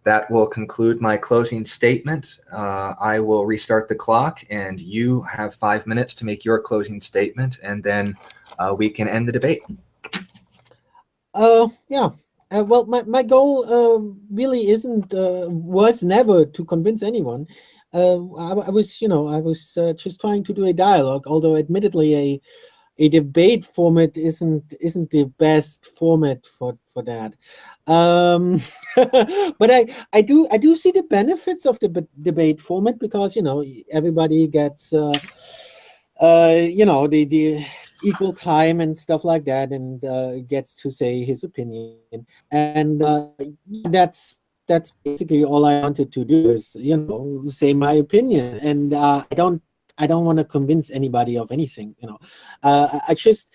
B: That will conclude my closing statement. I will restart the clock, and you have 5 minutes to make your closing statement, and then we can end the debate.
A: Yeah. Well, my goal really was never to convince anyone. I was just trying to do a dialogue, although admittedly a debate format isn't the best format for that. But I do see the benefits of the debate format, because everybody gets the equal time and stuff like that, and gets to say his opinion. And that's basically all I wanted to do, is say my opinion. And I don't I don't want to convince anybody of anything, you know. I just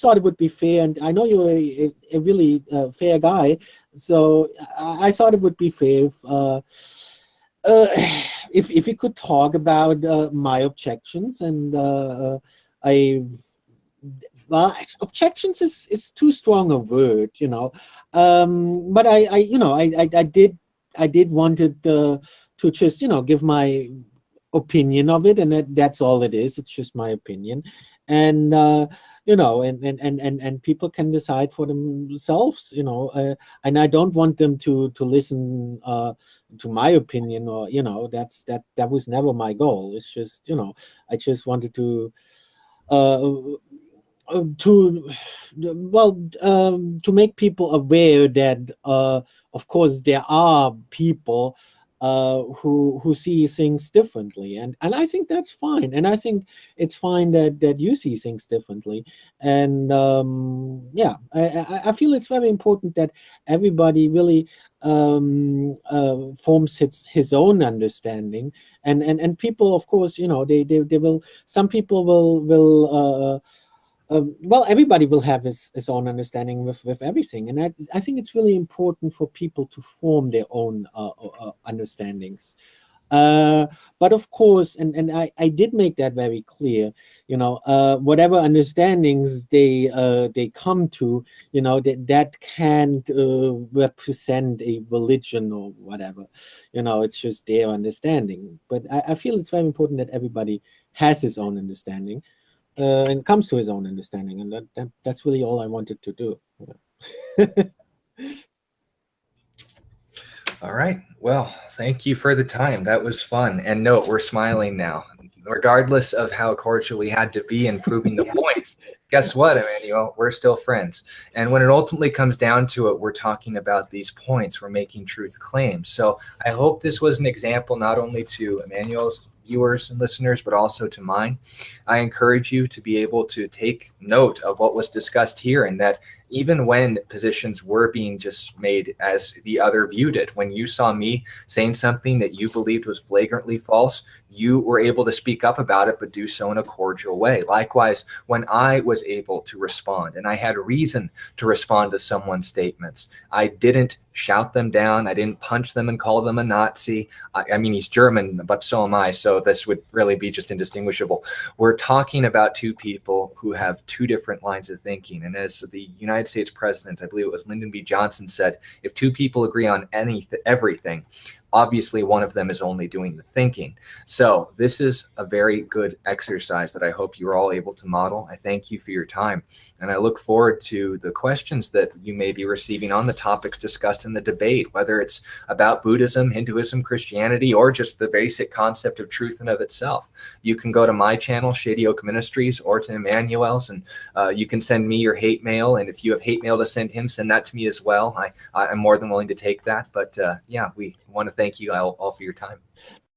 A: thought it would be fair, and I know you're a really fair guy, so I thought it would be fair if we could talk about my objections, and I well, objections is too strong a word, you know. But you know, I did wanted to just, you know, give my opinion of it, and that's all it is. It's just my opinion, and you know, and people can decide for themselves, you know. And I don't want them to listen to my opinion, or, you know, that was never my goal. It's just, you know, I just wanted uh, to to make people aware that of course there are people who see things differently, and I think that's fine, and I think it's fine that you see things differently, and yeah, I feel it's very important that everybody really forms his own understanding, and people, of course, you know, they will, some people will well, everybody will have his own understanding with everything, and I think it's really important for people to form their own understandings. But of course, and I did make that very clear, you know, whatever understandings they come to, you know, that can't represent a religion or whatever, you know, it's just their understanding. But I feel it's very important that everybody has his own understanding, and comes to his own understanding, and that's really all I wanted to do.
B: All right. Well, thank you for the time. That was fun. And note, we're smiling now. Regardless of how cordial we had to be in proving the points, guess what, Emmanuel? We're still friends. And when it ultimately comes down to it, we're talking about these points. We're making truth claims. So I hope this was an example not only to Emmanuel's viewers and listeners, but also to mine. I encourage you to be able to take note of what was discussed here, and that even when positions were being just made as the other viewed it, when you saw me saying something that you believed was flagrantly false, you were able to speak up about it, but do so in a cordial way. Likewise, when I was able to respond and I had reason to respond to someone's statements, I didn't shout them down. I didn't punch them and call them a Nazi. I mean, he's German, but so am I. So this would really be just indistinguishable. We're talking about two people who have two different lines of thinking. And as the United States president, I believe it was Lyndon B. Johnson, said, if two people agree on everything, obviously one of them is only doing the thinking. So this is a very good exercise that I hope you're all able to model. I thank you for your time, and I look forward to the questions that you may be receiving on the topics discussed in the debate, whether it's about Buddhism, Hinduism, Christianity, or just the basic concept of truth in of itself. You can go to my channel, Shady Oak Ministries, or to Emmanuel's, and you can send me your hate mail, and if you have hate mail to send him, send that to me as well. I'm more than willing to take that. But yeah, we want to thank you all for your time.